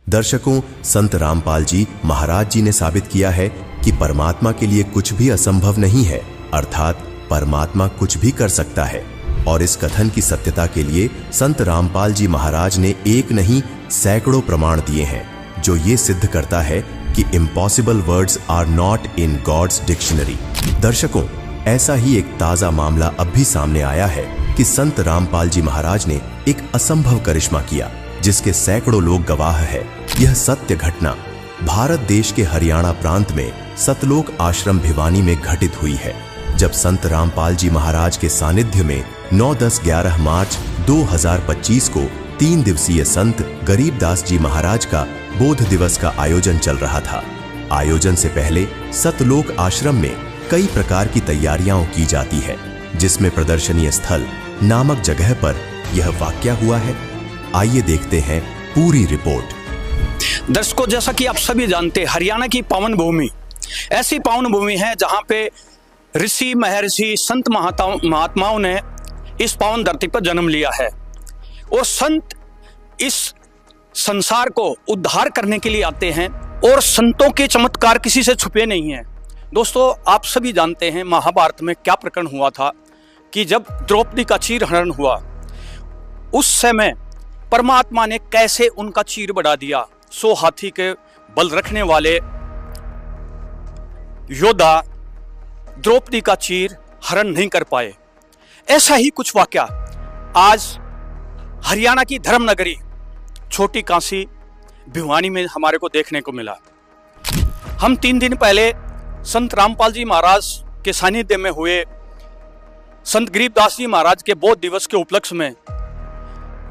दर्शकों, संत रामपाल जी महाराज जी ने साबित किया है कि परमात्मा के लिए कुछ भी असंभव नहीं है, अर्थात परमात्मा कुछ भी कर सकता है। और इस कथन की सत्यता के लिए संत रामपाल जी महाराज ने एक नहीं सैकड़ों प्रमाण दिए हैं, जो ये सिद्ध करता है कि impossible words are not in God's dictionary. दर्शकों, ऐसा ही एक ताजा मामला अब भी सामने आया है कि संत रामपाल जी महाराज ने एक असंभव करिश्मा किया, जिसके सैकड़ों लोग गवाह है। यह सत्य घटना भारत देश के हरियाणा प्रांत में सतलोक आश्रम भिवानी में घटित हुई है, जब संत रामपाल जी महाराज के सानिध्य में 9, 10, 11 मार्च 2025 को 3 दिवसीय संत गरीबदास जी महाराज का बोध दिवस का आयोजन चल रहा था। आयोजन से पहले सतलोक आश्रम में कई प्रकार की तैयारियां की जाती है, जिसमें प्रदर्शनीय स्थल नामक जगह पर यह वाकया हुआ है। आइए देखते हैं पूरी रिपोर्ट। दर्शकों, जैसा कि आप सभी जानते हैं, हरियाणा की पावन भूमि ऐसी पावन भूमि है जहां पे ऋषि महर्षि संत महात्माओं ने इस पावन धरती पर जन्म लिया है और संत इस संसार को उद्धार करने के लिए आते हैं और संतों के चमत्कार किसी से छुपे नहीं हैं। दोस्तों, आप सभी जानते हैं महाभारत में क्या प्रकरण हुआ था कि जब द्रौपदी का चीरहरण हुआ, उस समय परमात्मा ने कैसे उनका चीर बढ़ा दिया। 100 हाथी के बल रखने वाले योद्धा द्रौपदी का चीर हरण नहीं कर पाए। ऐसा ही कुछ वाकया आज हरियाणा की धर्मनगरी छोटी काशी भिवानी में हमारे को देखने को मिला। हम 3 दिन पहले संत रामपाल जी महाराज के सानिध्य में हुए संत गरीबदास जी महाराज के बोध दिवस के उपलक्ष्य में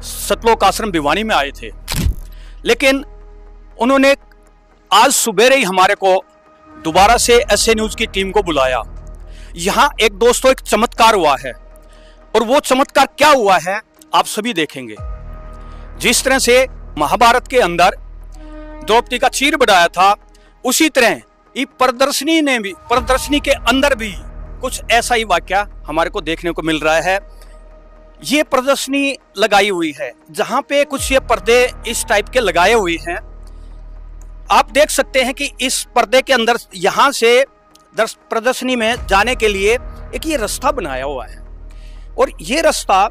सतलोक आश्रम भिवानी में आए थे, लेकिन उन्होंने आज सुबह ही हमारे को दोबारा से एसए न्यूज की टीम को बुलाया। यहाँ एक दोस्तों एक चमत्कार हुआ है और वो चमत्कार क्या हुआ है आप सभी देखेंगे। जिस तरह से महाभारत के अंदर द्रौपदी का चीर बढ़ाया था, उसी तरह ये प्रदर्शनी के अंदर भी कुछ ऐसा ही वाकया हमारे को देखने को मिल रहा है। ये प्रदर्शनी लगाई हुई है जहां पे कुछ ये पर्दे इस टाइप के लगाए हुए हैं। आप देख सकते हैं कि इस पर्दे के अंदर यहां से प्रदर्शनी में जाने के लिए एक ये रास्ता बनाया हुआ है और ये रास्ता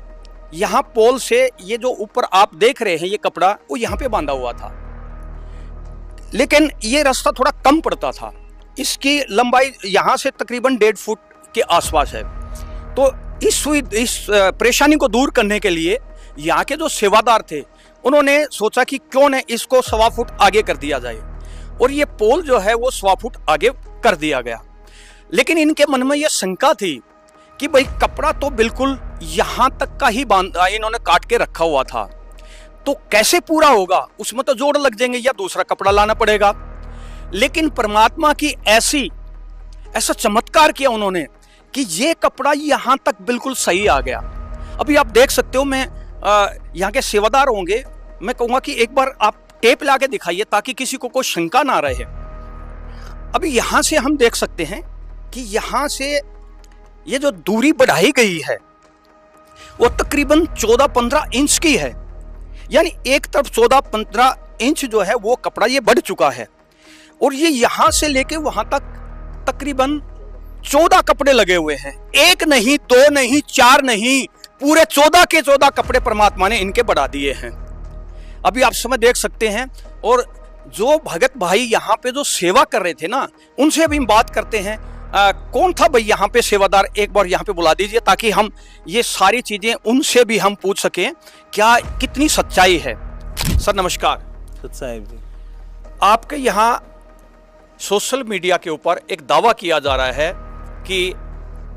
यहाँ पोल से, ये जो ऊपर आप देख रहे हैं ये कपड़ा, वो यहाँ पे बांधा हुआ था, लेकिन ये रास्ता थोड़ा कम पड़ता था। इसकी लंबाई यहाँ से तकरीबन 1.5 फुट के आसपास है। तो इस परेशानी को दूर करने के लिए यहाँ के जो सेवादार थे, उन्होंने सोचा कि क्यों न इसको 1.25 फुट आगे कर दिया जाए और ये पोल जो है वो 1.25 फुट आगे कर दिया गया। लेकिन इनके मन में यह शंका थी कि भाई कपड़ा तो बिल्कुल यहाँ तक का ही बांधा इन्होंने काट के रखा हुआ था, तो कैसे पूरा होगा, उसमें तो जोड़ लग जाएंगे या दूसरा कपड़ा लाना पड़ेगा। लेकिन परमात्मा की ऐसा चमत्कार किया उन्होंने कि ये कपड़ा यहाँ तक बिल्कुल सही आ गया। अभी आप देख सकते हो, मैं यहाँ के सेवादार होंगे, मैं कहूँगा कि एक बार आप टेप ला के दिखाइए ताकि किसी को कोई शंका ना रहे। अभी यहाँ से हम देख सकते हैं कि यहाँ से ये जो दूरी बढ़ाई गई है वो तकरीबन 14-15 इंच की है, यानी एक तरफ 14-15 इंच जो है वो कपड़ा ये बढ़ चुका है और ये यहाँ से लेके वहां तक तकरीबन 14 कपड़े लगे हुए हैं। 1 नहीं, 2 नहीं, 4 नहीं, पूरे 14 के 14 कपड़े परमात्मा ने इनके बढ़ा दिए हैं। अभी आप समय देख सकते हैं। और जो भगत भाई यहाँ पे जो सेवा कर रहे थे ना, उनसे भी हम बात करते हैं। कौन था भाई यहाँ पे सेवादार, एक बार यहाँ पे बुला दीजिए ताकि हम ये सारी चीजें उनसे भी हम पूछ सकें क्या कितनी सच्चाई है। सर नमस्कार। सच्चाई जी, आपके यहाँ सोशल मीडिया के ऊपर एक दावा किया जा रहा है कि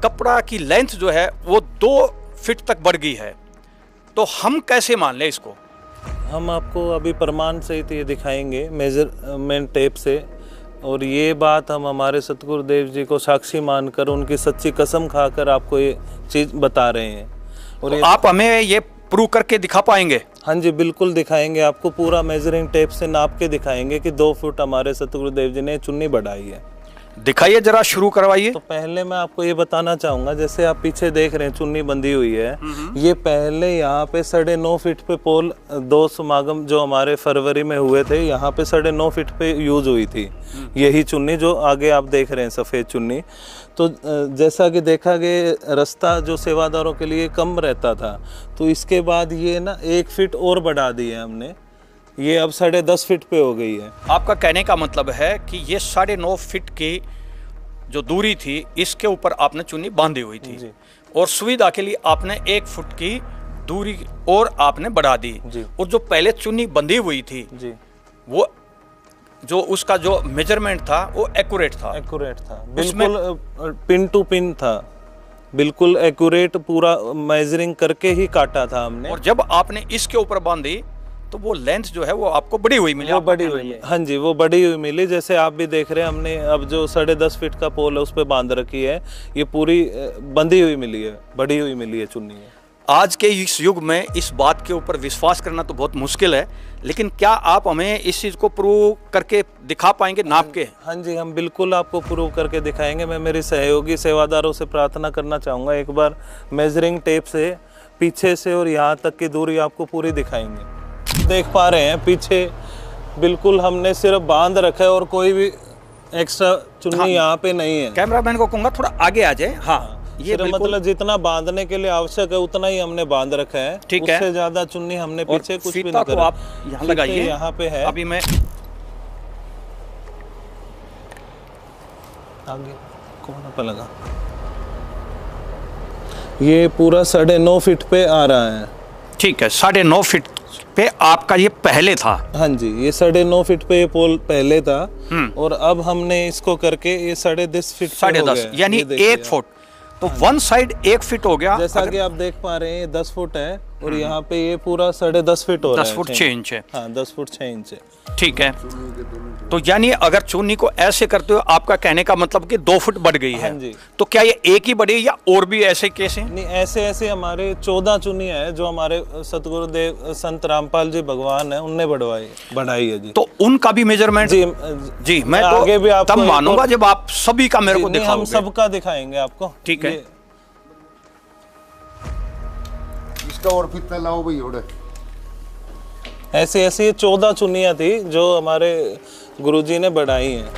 कपड़ा की लेंथ जो है वो 2 फीट तक बढ़ गई है, तो हम कैसे मान लें इसको? हम आपको अभी प्रमाण सहित ये दिखाएंगे मेजरमेंट टेप से, और ये बात हम हमारे सतगुरुदेव जी को साक्षी मानकर उनकी सच्ची कसम खाकर आपको ये चीज़ बता रहे हैं। और तो आप हमें ये प्रूव करके दिखा पाएंगे? हाँ जी, बिल्कुल दिखाएंगे आपको, पूरा मेजरिंग टेप से नाप के दिखाएंगे कि 2 फुट हमारे सतगुरुदेव जी ने चुन्नी बढ़ाई है। दिखाइए जरा, शुरू करवाइए। तो पहले मैं आपको ये बताना चाहूंगा, जैसे आप पीछे देख रहे हैं चुन्नी बंधी हुई है, ये पहले यहाँ पे 9.5 फीट पे पोल 2 समागम जो हमारे फरवरी में हुए थे, यहाँ पे 9.5 फीट पे यूज हुई थी यही चुन्नी जो आगे आप देख रहे हैं सफ़ेद चुन्नी। तो जैसा कि देखा गया रास्ता जो सेवादारों के लिए कम रहता था, तो इसके बाद ये ना 1 फीट और बढ़ा दी है हमने, ये अब 10.5 फीट पे हो गई है। आपका कहने का मतलब है कि ये 9.5 फीट की जो दूरी थी इसके ऊपर आपने चुन्नी बांधी हुई थी जी। और सुविधा के लिए आपने 1 फुट की दूरी और आपने बढ़ा दी जी। और जो पहले चुन्नी बंधी हुई थी जी, वो जो उसका जो मेजरमेंट था वो एक्यूरेट था। एक्यूरेट था, बिल्कुल पिन टू पिन था, बिल्कुल एक्यूरेट, पूरा मेजरिंग करके ही काटा था हमने। और जब आपने इसके ऊपर बांधी तो वो लेंथ जो है वो आपको बड़ी हुई मिली। वो बड़ी हुई, हाँ जी, वो बड़ी हुई मिली। जैसे आप भी देख रहे हैं, हमने अब जो 10.5 फीट का पोल है उस पर बांध रखी है, ये पूरी बंधी हुई मिली है, बड़ी हुई मिली है चुन्नी है। आज के इस युग में इस बात के ऊपर विश्वास करना तो बहुत मुश्किल है, लेकिन क्या आप हमें इस चीज़ को प्रूव करके दिखा पाएंगे नाप के? हाँ जी, हम बिल्कुल आपको प्रूव करके दिखाएंगे। मैं मेरे सहयोगी सेवादारों से प्रार्थना करना चाहूँगा, एक बार मेजरिंग टेप से पीछे से और यहाँ तक की दूरी आपको पूरी दिखाएंगे। देख पा रहे हैं पीछे बिल्कुल हमने सिर्फ बांध रखा है और कोई भी एक्स्ट्रा चुन्नी हाँ, यहाँ पे नहीं है। कैमरामैन को कहूँगा थोड़ा आगे आ जाए। हाँ, ये मतलब जितना बांधने के लिए आवश्यक है उतना ही हमने बांध रखा है, ठीक है। उससे ज्यादा चुन्नी हमने पीछे कुछ भी फीता नहीं को करा। आप यहाँ लगाइए, यहाँ पे है। अभी मैं आगे कौन पे लगा, ये पूरा 9.5 फीट पे आ रहा है। ठीक है, 9.5 फीट पे आपका ये पहले था। हाँ जी, ये 9.5 फीट पे ये पोल पहले था और अब हमने इसको करके ये 10.5 फीट पे हो 10.5 गया। यानी ये देखिए 1 फुट, तो वन साइड 1 फीट हो गया। जैसा कि आप देख पा रहे हैं ये 10 फुट है और यहाँ पे ये पूरा 10.5 फीट हो रहा है। 10 फुट 6 इंच है। हाँ, 10 फुट 6 इंच है। ठीक है, तो यानी अगर चुन्नी को ऐसे करते हो, आपका कहने का मतलब कि 2 फुट बढ़ गई है। हाँ जी। तो क्या ये एक ही बढ़ी या और भी ऐसे केस हैं? नहीं, ऐसे ऐसे हमारे 14 चुन्नी है जो हमारे सतगुरुदेव संत रामपाल जी भगवान है उनने बढ़ाई है जी। तो उनका भी मेजरमेंट जी मैं तो आगे भी आपको तब मानूंगा जब आप सभी का मेरे को नहीं, हम दिखाओगे। सबका दिखाएंगे आपको। ठीक है, इसका और फिर लाओ भाई ओड़े। ऐसी ऐसी 14 चुन्नियां थी जो हमारे गुरुजी ने बढ़ाई हैं,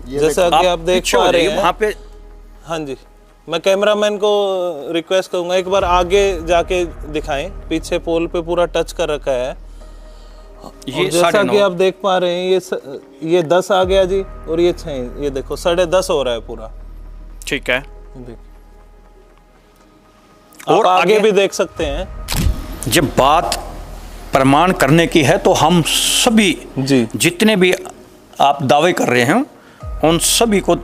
जैसा कि आप देख पा रहे हैं वहाँ पे। हाँ जी, मैं कैमरामैन को रिक्वेस्ट करूंगा एक बार आगे जाके दिखाएं, पीछे पोल पे पूरा टच कर रखा है। ये जैसा कि आप देख पा रहे हैं ये 10 आ गया जी और ये 6, ये देखो 10.5 हो रहा है पूरा। ठीक है, और आगे भी देख सकते हैं। जब बात प्रमाण करने की है तो हम सभी जी, जितने भी आप दावे कर रहे हैं उन सभी को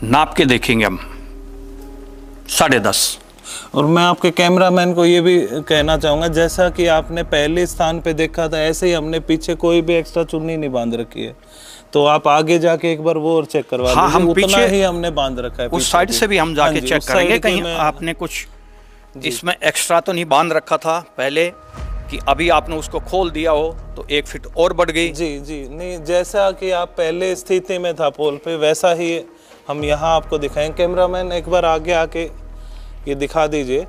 नाप के देखेंगे हम 10.5। और मैं आपके कैमरामैन को ये भी कहना चाहूँगा, जैसा कि आपने पहले स्थान पे देखा था ऐसे ही हमने पीछे कोई भी एक्स्ट्रा चुन्नी नहीं बांध रखी है, तो आप आगे जाके एक बार वो और चेक करवा लीजिए। हम उतना पीछे ही हमने बांध रखा है। उस साइड से भी हम जाके चेक करेंगे कहीं मैं आपने कुछ इसमें एक्स्ट्रा तो नहीं बांध रखा था पहले कि अभी आपने उसको खोल दिया हो तो 1 फीट और बढ़ गई। जी जी, नहीं, जैसा कि आप पहले स्थिति में था पोल पे वैसा ही हम यहाँ आपको दिखाएं। कैमरामैन एक बार आगे आके ये दिखा दीजिए,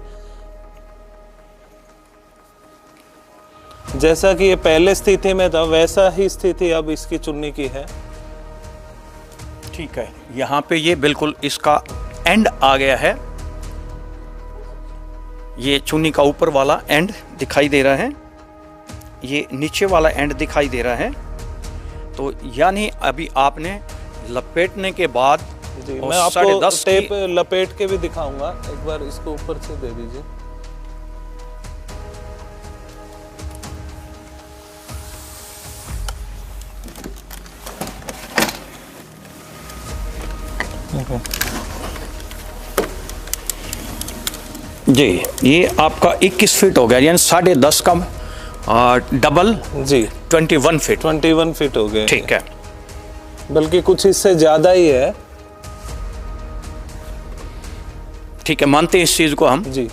जैसा कि ये पहले स्थिति में था वैसा ही स्थिति अब इसकी चुन्नी की है। ठीक है, यहाँ पे ये बिल्कुल इसका एंड आ गया है, ये चुन्नी का ऊपर वाला एंड दिखाई दे रहा है, ये नीचे वाला एंड दिखाई दे रहा है। तो यानी अभी आपने लपेटने के बाद जी, मैं आपको टेप लपेट के भी दिखाऊंगा, एक बार इसको ऊपर से दे दीजिए। जी, ये आपका 21 फीट हो गया, यानी 10.5 का डबल जी 21 फीट। 21 फीट हो गए। ठीक है, बल्कि कुछ इससे ज्यादा ही है। ठीक है, मानते हैं इस चीज को हम। जी,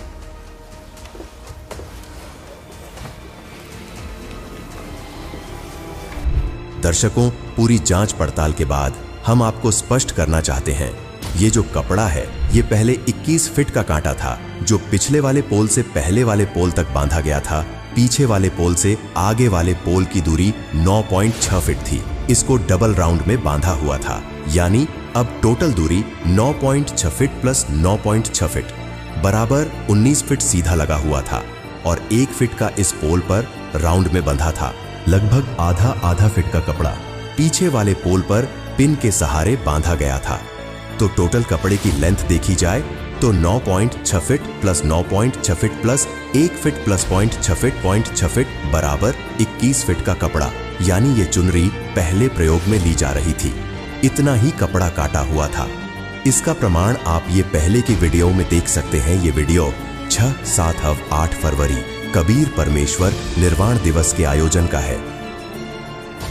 दर्शकों, पूरी जांच पड़ताल के बाद हम आपको स्पष्ट करना चाहते हैं, ये जो कपड़ा है ये पहले 21 फीट का कांटा था, जो पिछले वाले पोल से पहले वाले पोल तक बांधा गया था। पीछे वाले पोल से आगे वाले पोल की दूरी 9.6 फीट थी। इसको डबल राउंड में बांधा हुआ था, यानी अब टोटल दूरी 9.6 फीट प्लस 9.6 फीट बराबर 19 फीट सीधा लगा हुआ था और 1 फीट का इस पोल पर राउंड में बंधा था। लगभग आधा फीट का कपड़ा पीछे वाले पोल पर पिन के सहारे बांधा गया था। तो टोटल कपड़े की लेंथ देखी जाए तो 9.6 feet plus 9.6 feet plus 1 feet plus 0.6 feet बराबर 21 फीट का कपड़ा, यानी ये चुनरी पहले प्रयोग में ली जा रही थी। इतना ही कपड़ा काटा हुआ था। इसका प्रमाण आप ये पहले की वीडियो में देख सकते हैं। ये वीडियो 6, 7 और 8 फरवरी कबीर परमेश्वर निर्वाण दिवस के आयोजन का है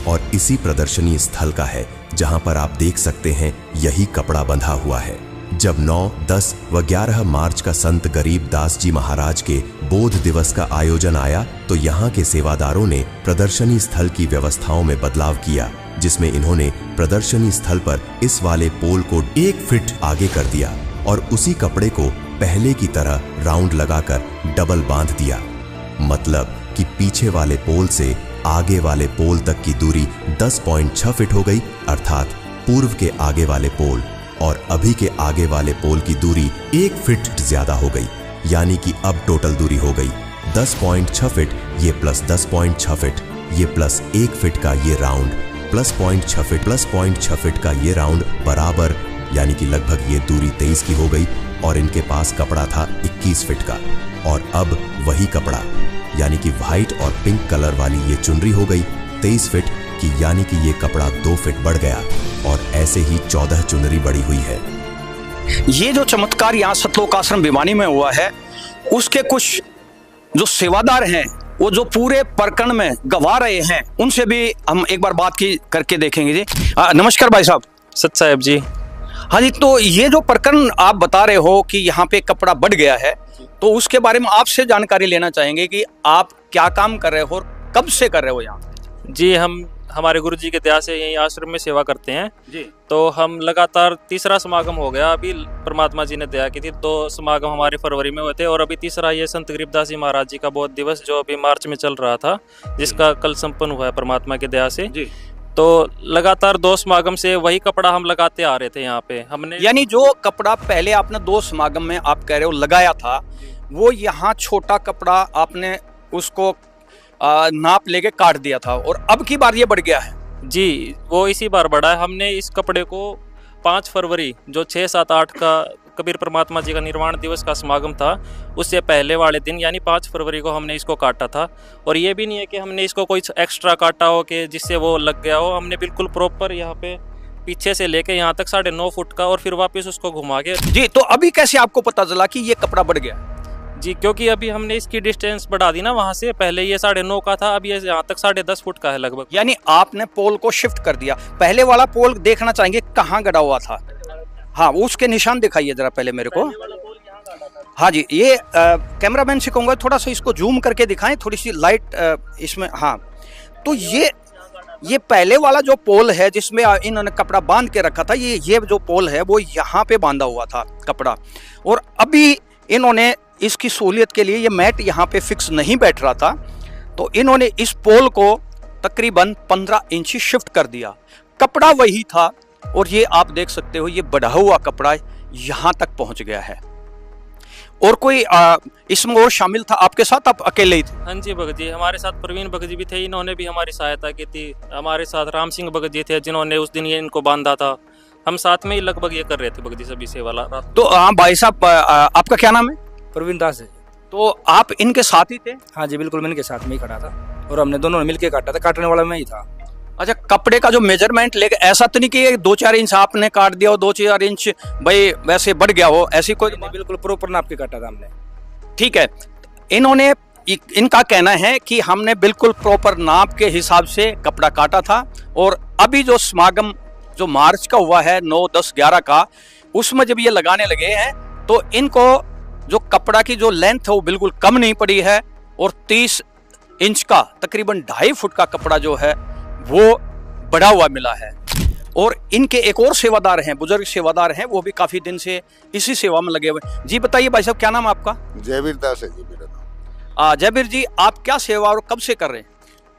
और इसी प्रदर्शनी स्थल का है जहां पर आप देख सकते हैं यही कपड़ा बंधा हुआ है। जब 9, 10 व 11 मार्च का संत गरीब दास जी महाराज के बोध दिवस का आयोजन आया तो यहाँ के सेवादारों ने प्रदर्शनी स्थल की व्यवस्थाओं में बदलाव किया, जिसमें इन्होंने प्रदर्शनी स्थल पर इस वाले पोल को 1 फीट आगे कर दिया और उसी कपड़े को पहले की तरह राउंड लगाकर डबल बांध दिया। मतलब कि पीछे वाले पोल से आगे वाले पोल तक की दूरी 10.6 फीट हो गई, अर्थात पूर्व के आगे वाले पोल और अभी के आगे वाले पोल की दूरी 1 फीट ज्यादा हो गई, यानी कि अब टोटल दूरी हो गई 10.6 फीट, ये प्लस 10.6 फीट, ये प्लस 1 फीट का ये round plus 0.6 feet plus 0.6 feet का ये राउंड बराबर, यानी कि लगभग ये दूरी 23 की हो गई और इनके पास कपड़ा था 21 फीट का। और अब वही कपड़ा यानी कि व्हाइट और पिंक कलर वाली ये चुनरी हो गई 23 फीट की, यानी कि ये कपड़ा 2 फीट बढ़ गया और ऐसे ही 14 चुनरी बढ़ी हुई है। ये जो चमत्कार यहाँ सतलोक आश्रम भिवानी में हुआ है, उसके कुछ जो सेवादार हैं वो जो पूरे प्रकरण में गवा रहे हैं, उनसे भी हम एक बार बात की करके देखेंगे जी। नमस्कार भाई साहब। सत साहब जी। हाँ जी, तो ये जो प्रकरण आप बता रहे हो कि यहाँ पे कपड़ा बढ़ गया है, तो उसके बारे में आपसे जानकारी लेना चाहेंगे कि आप क्या काम कर रहे हो और कब से कर रहे हो यहाँ? जी, हम हमारे गुरु जी के दया से यहीं आश्रम में सेवा करते हैं जी। तो हम लगातार तीसरा समागम हो गया। अभी परमात्मा जी ने दया की थी, 2 समागम हमारे फरवरी में हुए थे और अभी तीसरा ये संत गरीबदास जी महाराज जी का बोध दिवस जो अभी मार्च में चल रहा था, जिसका कल संपन्न हुआ है परमात्मा की दया से जी। तो लगातार 2 समागम से वही कपड़ा हम लगाते आ रहे थे यहाँ पे। हमने यानी जो कपड़ा पहले आपने 2 समागम में आप कह रहे हो लगाया था, वो यहाँ छोटा कपड़ा आपने उसको नाप लेके काट दिया था और अब की बार ये बढ़ गया है जी। वो इसी बार बढ़ा है। हमने इस कपड़े को 5 फरवरी जो 6, 7, 8 का कबीर परमात्मा जी का निर्वाण दिवस का समागम था, उससे पहले वाले दिन यानी 5 फरवरी को हमने इसको काटा था। और ये भी नहीं है कि हमने इसको कोई एक्स्ट्रा काटा हो कि जिससे वो लग गया हो। हमने बिल्कुल प्रॉपर यहाँ पे पीछे से लेके यहाँ तक 9.5 फुट का और फिर वापस उसको घुमा के जी। तो अभी कैसे आपको पता चला कि ये कपड़ा बढ़ गया जी? क्योंकि अभी हमने इसकी डिस्टेंस बढ़ा दी ना, वहाँ से पहले ये 9.5 का था, अब ये यहाँ तक 10.5 फुट का है लगभग। यानी आपने पोल को शिफ्ट कर दिया। पहले वाला पोल देखना चाहेंगे कहाँ गड़ा हुआ था? हाँ, उसके निशान दिखाइए जरा पहले मेरे को। हाँ जी, ये कैमरामैन से कहूँगा थोड़ा सा इसको जूम करके दिखाएं, थोड़ी सी लाइट इसमें। हाँ, तो ये पहले वाला जो पोल है जिसमें इन्होंने कपड़ा बांध के रखा था, ये जो पोल है वो यहाँ पे बांधा हुआ था कपड़ा। और अभी इन्होंने इसकी सहूलियत के लिए ये मैट यहाँ पे फिक्स नहीं बैठ रहा था, तो इन्होंने इस पोल को तकरीबन 15 इंच शिफ्ट कर दिया। कपड़ा वही था और ये आप देख सकते हो ये बढ़ा हुआ कपड़ा यहाँ तक पहुँच गया है। और कोई इसमें और शामिल था आपके साथ? आप अकेले ही थे? हाँ जी भगत जी, हमारे साथ प्रवीण भगत जी भी थे, इन्होंने भी हमारी सहायता की थी। हमारे साथ राम सिंह भगत जी थे जिन्होंने उस दिन ये इनको बांधा था। हम साथ में ही लगभग ये कर रहे थे भगत जी सभी से वाला। तो हाँ भाई साहब, आपका क्या नाम है? प्रवीण दास है। तो आप इनके साथ ही थे? हाँ जी बिल्कुल, मैं इनके साथ में ही खड़ा था और हमने दोनों ने मिलकर काटा था। काटने वाला मैं ही था। अच्छा, कपड़े का जो मेजरमेंट लेके ऐसा तो नहीं कि 2-4 इंच आपने काट दिया और 2-4 इंच भाई वैसे बढ़ गया हो, ऐसी कोई? बिल्कुल प्रॉपर नाप के काटा था हमने। ठीक है, इन्होंने इनका कहना है कि हमने बिल्कुल प्रॉपर नाप के हिसाब से कपड़ा काटा था। और अभी जो समागम जो मार्च का हुआ है 9, 10, 11 का, उसमें जब ये लगाने लगे हैं तो इनको जो कपड़ा की जो लेंथ है वो बिल्कुल कम नहीं पड़ी है और 30 इंच का तकरीबन 2.5 फुट का कपड़ा जो है वो बढ़ा हुआ मिला है। और इनके एक और सेवादार हैं, बुजुर्ग सेवादार हैं, वो भी काफी दिन से इसी सेवा में लगे हुए। जी बताइए भाई साहब, क्या नाम है आपका? जयवीर दास है जी मेरा नाम। जयवीर जी, आप क्या सेवा और कब से कर रहे हैं?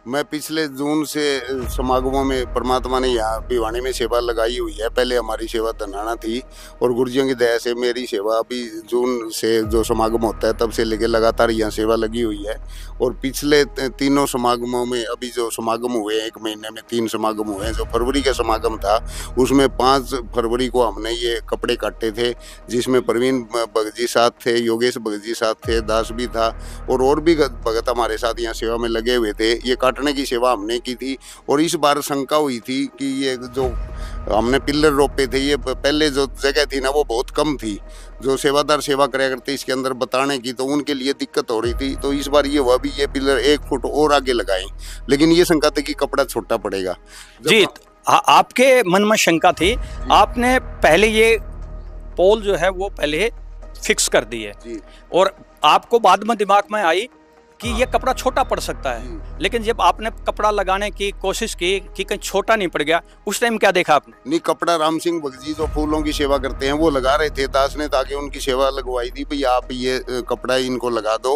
मैं पिछले जून से समागमों में परमात्मा ने यहाँ भिवानी में सेवा लगाई हुई है। पहले हमारी सेवा धनाना थी और गुरुजियों की दया से मेरी सेवा अभी जून से जो समागम होता है तब से लेके लगातार यहाँ सेवा लगी हुई है। और पिछले तीनों समागमों में अभी जो समागम हुए हैं, 1 महीने में 3 समागम हुए हैं। जो फरवरी का समागम था उसमें 5 फरवरी को हमने ये कपड़े काटे थे, जिसमें प्रवीण भगत जी साथ थे, योगेश भगत जी साथ थे, दास भी था और भी भगत हमारे साथ यहाँ सेवा में लगे हुए थे। ये काटने की सेवा हमने की थी। और इस बार शंका हुई थी कि ये जो हमने पिल्लर रोपे थे, ये पहले जो जगह थी ना वो बहुत कम थी, जो सेवादार सेवा कराया करते इसके अंदर बताने की, तो उनके लिए दिक्कत हो रही थी। तो इस बार ये हुआ भी ये पिल्लर 1 फुट और आगे लगाए, लेकिन ये शंका थी कि कपड़ा छोटा पड़ेगा। जी, आपके मन में शंका थी, आपने पहले ये पोल जो है वो पहले फिक्स कर दी है और आपको बाद में दिमाग में आई कि ये कपड़ा छोटा पड़ सकता है, लेकिन जब आपने कपड़ा लगाने की कोशिश की कि कहीं छोटा नहीं पड़ गया, उस टाइम क्या देखा आपने? नहीं, कपड़ा राम सिंह भगत जी जो फूलों की सेवा करते हैं वो लगा रहे थे, दास ने ताकि उनकी सेवा लगवाई थी भाई आप ये कपड़ा इनको लगा दो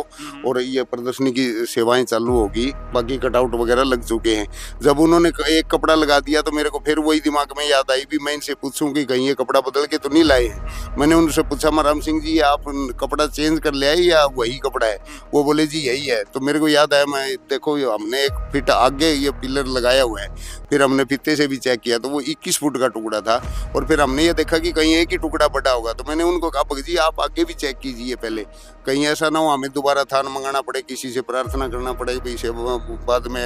और ये प्रदर्शनी की सेवाएं चालू होगी। बाकी कटआउट वगैरह लग चुके हैं। जब उन्होंने एक कपड़ा लगा दिया तो मेरे को फिर वही दिमाग में याद आई भी मैं इनसे पूछूं कि कहीं ये कपड़ा बदल के तो नहीं लाए हैं। मैंने उनसे पूछा, राम सिंह जी आप कपड़ा चेंज कर ले आए या वही कपड़ा है? वो बोले जी यही है। तो मेरे को याद आया, मैं देखो हमने 1 फीट आगे ये पिलर लगाया हुआ है, फिर हमने फीते से भी चेक किया तो वो 21 फुट का टुकड़ा था और फिर हमने ये देखा कि कहीं एक ही टुकड़ा बड़ा होगा। तो मैंने उनको कहा भगत जी आप आगे भी चेक कीजिए पहले, कहीं ऐसा ना हो हमें दोबारा थान मंगाना पड़े, किसी से प्रार्थना करना पड़े भाई से बाद में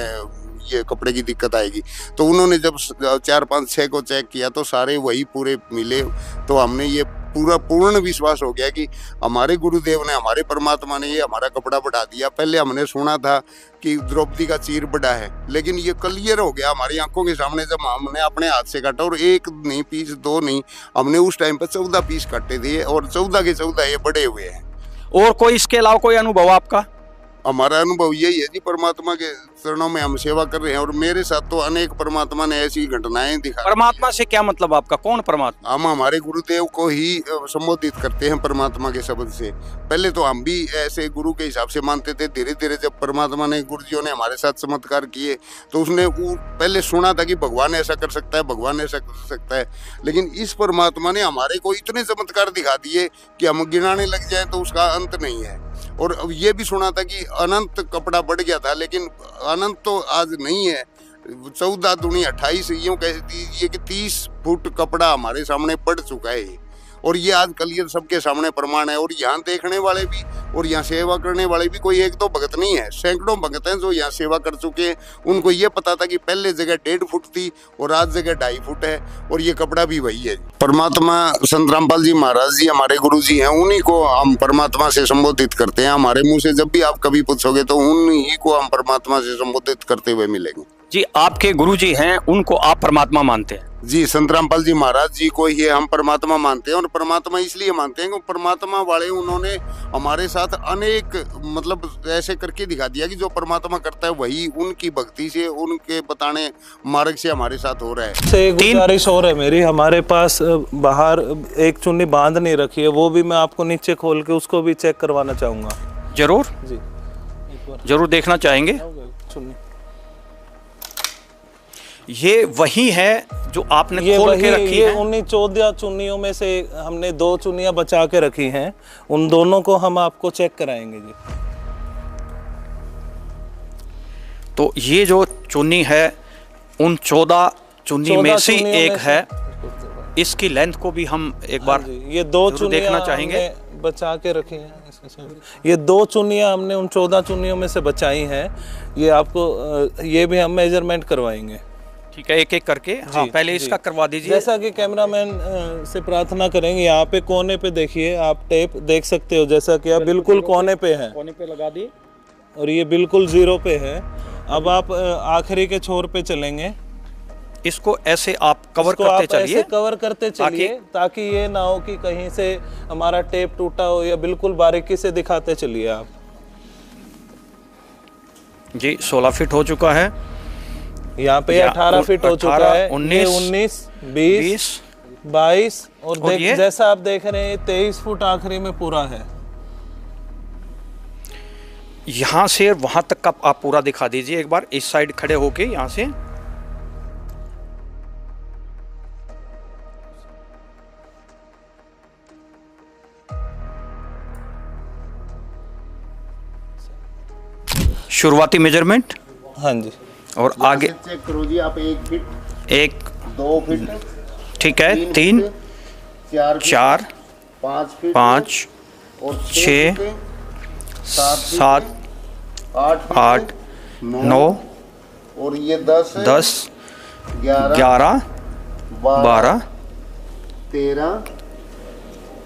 ये कपड़े की दिक्कत आएगी। तो उन्होंने जब 4, 5, 6 को चेक किया तो सारे वही पूरे मिले। तो हमने ये पूर्ण विश्वास हो गया कि हमारे गुरुदेव ने, हमारे परमात्मा ने ये हमारा कपड़ा बढ़ा दिया। पहले हमने सुना था कि द्रौपदी का चीर बड़ा है, लेकिन ये क्लियर हो गया हमारी आंखों के सामने जब हमने अपने हाथ से काटा। और 1 नहीं पीस, 2 नहीं, हमने उस टाइम पर 14 पीस काटे थे और 14 के 14 ये बड़े हुए हैं। और कोई इसके अलावा कोई अनुभव आपका? हमारा अनुभव यही है जी, परमात्मा के चरणों में हम सेवा कर रहे हैं और मेरे साथ तो अनेक परमात्मा ने ऐसी घटनाएं दिखा। परमात्मा से क्या मतलब आपका? कौन परमात्मा? हम हमारे गुरुदेव को ही संबोधित करते हैं परमात्मा के शब्द से। पहले तो हम भी ऐसे गुरु के हिसाब से मानते थे। धीरे धीरे जब परमात्मा ने, गुरुजियों ने हमारे साथ चमत्कार किए तो उसने पहले सुना था कि भगवान ऐसा कर सकता है, भगवान ऐसा कर सकता है, लेकिन इस परमात्मा ने हमारे को इतने चमत्कार दिखा दिए कि हम गिनाने लग जाए तो उसका अंत नहीं है। और ये भी सुना था कि अनंत कपड़ा बढ़ गया था, लेकिन अनंत तो आज नहीं है। 14 दूनी 28 यूँ कह दीजिए कि 30 फुट कपड़ा हमारे सामने पड़ चुका है और ये आज कल ये सबके सामने प्रमाण है। और यहाँ देखने वाले भी और यहाँ सेवा करने वाले भी कोई 1-2 भगत नहीं है, सैकड़ों भगत हैं जो यहाँ सेवा कर चुके हैं। उनको ये पता था कि पहले जगह 1.5 फुट थी और आज जगह 2.5 फुट है और ये कपड़ा भी वही है। परमात्मा संत रामपाल जी महाराज जी हमारे गुरु जी हैं, उन्हीं को हम परमात्मा से संबोधित करते हैं। हमारे मुँह से जब भी आप कभी पूछोगे तो उन्हीं को हम परमात्मा से संबोधित करते हुए मिलेंगे। जी, आपके गुरु जी हैं, उनको आप परमात्मा मानते हैं? जी, संत रामपाल जी महाराज जी को ही हम परमात्मा मानते हैं। और परमात्मा इसलिए मानते हैं कि परमात्मा वाले उन्होंने हमारे साथ अनेक मतलब ऐसे करके दिखा दिया कि जो परमात्मा करता है वही उनकी भक्ति से, उनके बताने मार्ग से हमारे साथ हो रहा है। से एक गुजारिश और है मेरी, हमारे पास बाहर एक चुन्नी बांध नहीं रखी है, वो भी मैं आपको नीचे खोल के उसको भी चेक करवाना चाहूँगा। जरूर जी, जरूर देखना चाहेंगे। चुन्नी ये वही है जो आपने ये खोल वही के रखी ये है? 14 चुन्नियों में से हमने 2 चुन्नियां बचा के रखी हैं, उन दोनों को हम आपको चेक कराएंगे जी। तो ये जो चुन्नी है उन 14 चुन्नी में से एक है। इसकी लेंथ को भी हम एक बार ये 2 चुन्नियां देखना चाहेंगे। बचा के रखी हैं। ये 2 चुन्नियां हमने उन 14 चुन्नियों में से बचाई हैं। ये आपको ये भी हम मेजरमेंट करवाएंगे। ठीक है, एक एक करके। हाँ, पहले इसका करवा दीजिए। जैसा कि कैमरामैन से प्रार्थना करेंगे, यहाँ पे कोने पे देखिए, आप टेप देख सकते हो, जैसा कि आप बिल्कुल कोने पे है, कोने पे लगा दी और ये बिल्कुल 0 पे है। अब आप आखिरी के छोर पे चलेंगे, इसको ऐसे आप कवर करते चलिए, कवर करते चलिए ताकि ये ना हो कि कहीं से हमारा टेप टूटा हो, या बिल्कुल बारीकी से दिखाते चलिए आप। जी 16 फीट हो चुका है। यहाँ पे 18 फीट हो चुका है, 19, 20, 22 और जैसा आप देख रहे हैं 23 फुट आखिरी में पूरा है। यहाँ से वहां तक का आप पूरा दिखा दीजिए एक बार, इस साइड खड़े होके यहाँ से। शुरुआती मेजरमेंट। हाँ जी। और आगे चेक करो जी आप, 1 फीट, 1, 2 फीट, ठीक है, 3, 4, 5 और 6, 7, 8, 9 और ये 10, 11, 12, 13,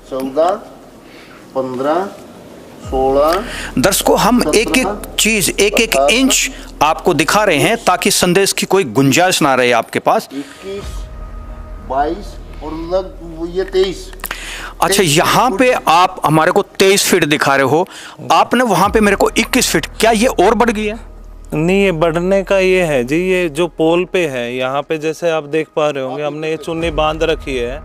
14, 15, 16। दर्शकों, हम एक एक चीज, एक एक इंच आपको दिखा रहे हैं ताकि संदेश की कोई गुंजाइश ना रहे आपके पास। 21, 22 और ये 23। अच्छा, यहाँ पे आप हमारे को 23 फीट दिखा रहे हो, आपने वहां पे मेरे को 21 फीट, क्या ये और बढ़ गई है? नहीं, ये बढ़ने का ये है जी, ये जो पोल पे है यहाँ पे जैसे आप देख पा रहे होंगे, हमने ये चुन्नी बांध रखी है,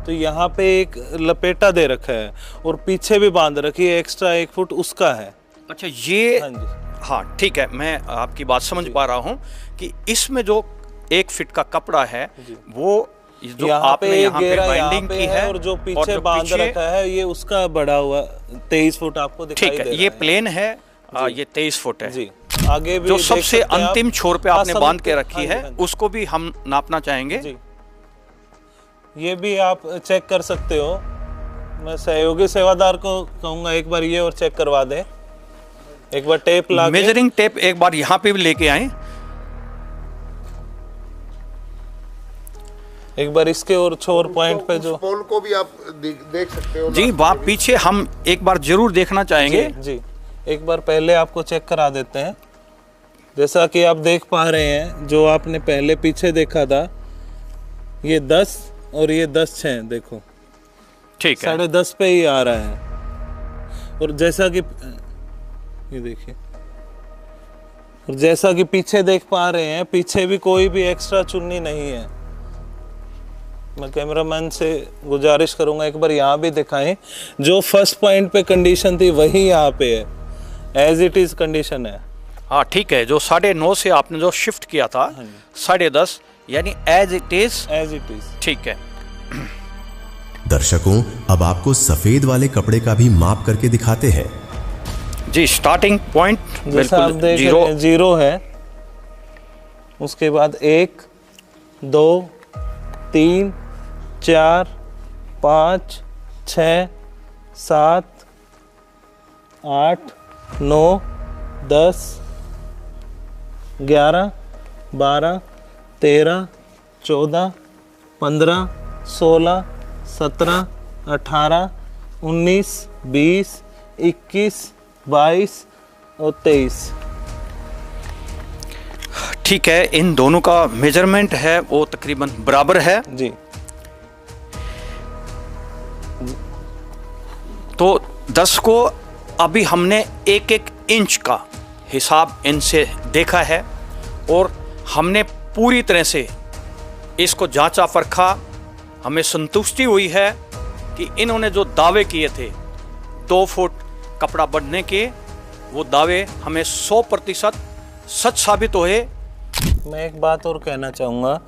तो यहाँ पे एक लपेटा दे रखा है और पीछे भी बांध रखी है, एक्स्ट्रा 1 फुट उसका है। अच्छा, ये हाँ जी, हाँ ठीक है, मैं आपकी बात समझ पा रहा हूँ कि इसमें जो 1 फीट का कपड़ा है वो जो आपने यहाँ पे बाइंडिंग की है और जो पीछे बांध रखा है ये उसका बढ़ा हुआ 23 फुट आपको दिखाई दे रहा है। ठीक है, ये प्लेन है, ये 23 फुट है जी। आगे भी जो सबसे अंतिम छोर पे आपने बांध के रखी है, हाँ उसको भी हम नापना चाहेंगे जी। ये भी आप चेक कर सकते हो, मैं सहयोगी सेवादार को कहूँगा एक बार ये और चेक करवा दे, एक बार टेप ला, मेजरिंग टेप एक बार यहाँ पे भी लेके आए, एक बार इसके और छोर पॉइंट पे जो पोल को भी आप देख सकते हो जी। वहाँ पीछे हम एक बार जरूर देखना चाहेंगे जी। एक बार पहले आपको चेक करा देते हैं। जैसा कि आप देख पा रहे हैं, जो आपने पहले पीछे देखा था ये 10 और ये 10/6 देखो, ठीक है, 10.5 पे ही आ रहा है। और जैसा कि ये देखिए, और जैसा कि पीछे देख पा रहे हैं, पीछे भी कोई भी एक्स्ट्रा चुन्नी नहीं है। मैं कैमरामैन से गुजारिश करूंगा एक बार यहाँ भी दिखाएं, जो फर्स्ट पॉइंट पे कंडीशन थी वही यहाँ पे है, एज इट इज कंडीशन है। हाँ ठीक है, जो 9.5 से आपने जो शिफ्ट किया था 10.5 यानी एज इट इज, ठीक है। दर्शकों, अब आपको सफेद वाले कपड़े का भी माप करके दिखाते हैं जी। स्टार्टिंग पॉइंट बिल्कुल 0 है, उसके बाद 1, 2, 3, 4, 5, 6, 7, 8, 9, 10, 11, 12, 13, 14, 15, 16, 17, 18, 19, 20, 21, 22 और 23। ठीक है, इन दोनों का मेजरमेंट है वो तकरीबन बराबर है जी। तो 10 को अभी हमने 1-1 इंच का हिसाब इनसे देखा है और हमने पूरी तरह से इसको जांचा परखा। हमें संतुष्टि हुई है कि इन्होंने जो दावे किए थे 2 फुट कपड़ा बढ़ने के, वो दावे हमें 100% सच साबित हुए। मैं एक बात और कहना चाहूँगा,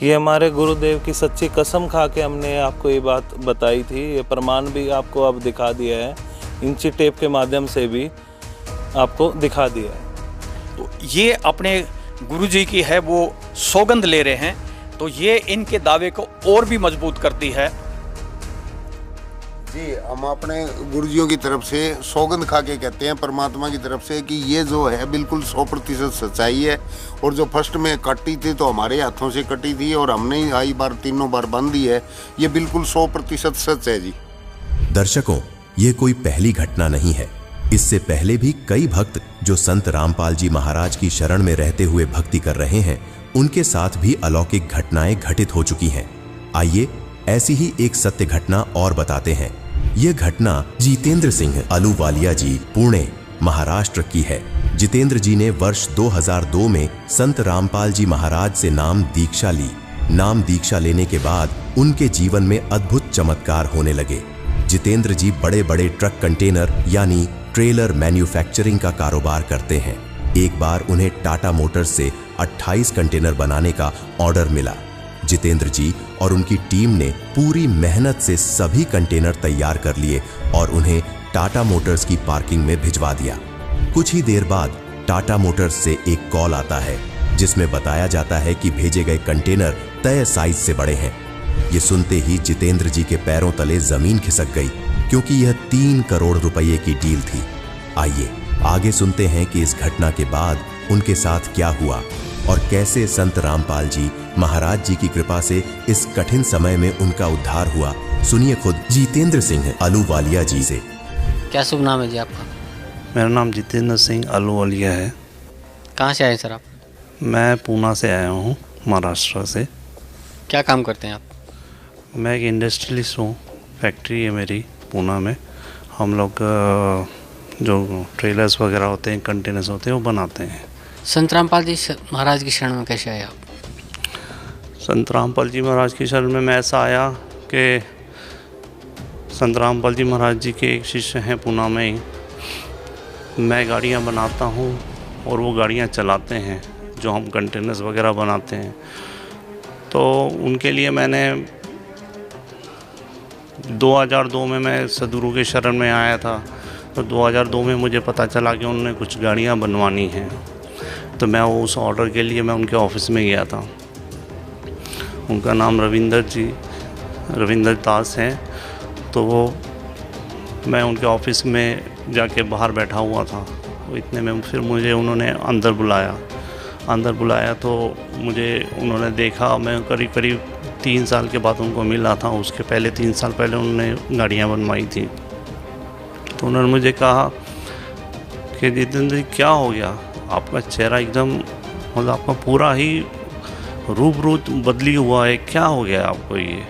ये हमारे गुरुदेव की सच्ची कसम खा के हमने आपको ये बात बताई थी, ये प्रमाण भी आपको अब दिखा दिया है, इंची टेप के माध्यम से भी आपको दिखा दिया है। तो ये अपने गुरुजी की है वो सौगंध ले रहे हैं, तो ये इनके दावे को और भी मजबूत करती है। जी, हम अपने गुरुजियों की तरफ से सौगंध खा के कहते हैं परमात्मा की तरफ से कि ये जो है बिल्कुल 100% सच्चाई है। और जो फर्स्ट में कटी थी तो हमारे हाथों से कटी थी और हमने ही आई बार 3 बार बंद दी है, ये बिल्कुल 100% सच है जी। दर्शकों, ये कोई पहली घटना नहीं है। इससे पहले भी कई भक्त जो संत रामपाल जी महाराज की शरण में रहते हुए भक्ति कर रहे हैं, उनके साथ भी अलौकिक घटनाएं घटित हो चुकी हैं। आइए ऐसी ही एक सत्य घटना और बताते हैं। यह घटना जितेंद्र सिंह अलूवालिया जी, पुणे, महाराष्ट्र की है। जितेंद्र जी ने वर्ष 2002 में संत रामपाल जी महाराज से नाम दीक्षा ली। नाम दीक्षा लेने के बाद उनके जीवन में अद्भुत चमत्कार होने लगे। जितेंद्र जी बड़े बड़े ट्रक कंटेनर यानी ट्रेलर मैन्युफैक्चरिंग का कारोबार करते हैं। एक बार उन्हें टाटा मोटर्स से 28 कंटेनर बनाने का ऑर्डर मिला। जितेंद्र जी और उनकी टीम ने पूरी मेहनत से सभी कंटेनर तैयार कर लिए और उन्हें टाटा मोटर्स की पार्किंग में भिजवा दिया। कुछ ही देर बाद टाटा मोटर्स से एक कॉल आता है जिसमें बताया जाता है कि भेजे गए कंटेनर तय साइज से बड़े हैं। ये सुनते ही जितेंद्र जी के पैरों तले जमीन खिसक गई, क्योंकि यह 3 करोड़ रुपए की डील थी। आइए आगे सुनते हैं कि इस घटना के बाद उनके साथ क्या हुआ और कैसे संत रामपाल जी महाराज जी की कृपा से इस कठिन समय में उनका उद्धार हुआ। सुनिए खुद जितेंद्र सिंह अलूवालिया जी से। क्या शुभ नाम है जी आपका? मेरा नाम जितेंद्र सिंह अलूवालिया है। कहाँ से आए सर आप? मैं पूना से आया हूँ, महाराष्ट्र से। क्या काम करते हैं आप? मैं एक इंडस्ट्रियलिस्ट हूँ। फैक्ट्री है मेरी पूना में। हम लोग जो ट्रेलर्स वगैरह होते हैं, कंटेनर्स होते हैं, वो बनाते हैं। संत रामपाल जी महाराज की शरण में कैसे आए आप? संत रामपाल जी महाराज की शरण में मैं ऐसा आया कि संत रामपाल जी महाराज जी के एक शिष्य हैं पूना में ही। मैं गाड़ियाँ बनाता हूँ और वो गाड़ियाँ चलाते हैं, जो हम कंटेनर्स वगैरह बनाते हैं। तो उनके लिए मैंने 2002 में मैं सदगुरु के शरण में आया था। तो 2002 में मुझे पता चला कि उन्होंने कुछ गाड़ियाँ बनवानी हैं। तो मैं उस ऑर्डर के लिए मैं उनके ऑफिस में गया था। उनका नाम रविंदर दास हैं। तो मैं उनके ऑफिस में जाके बाहर बैठा हुआ था। इतने में फिर मुझे उन्होंने अंदर बुलाया तो मुझे उन्होंने देखा। मैं करीब 3 साल के बाद उनको मिला था। उसके पहले 3 साल पहले उन्होंने गाड़ियाँ बनवाई थी। तो उन्होंने मुझे कहा कि जितेंद्र जी क्या हो गया, आपका चेहरा एकदम मतलब आपका पूरा ही रूप बदली हुआ है, क्या हो गया आपको ये।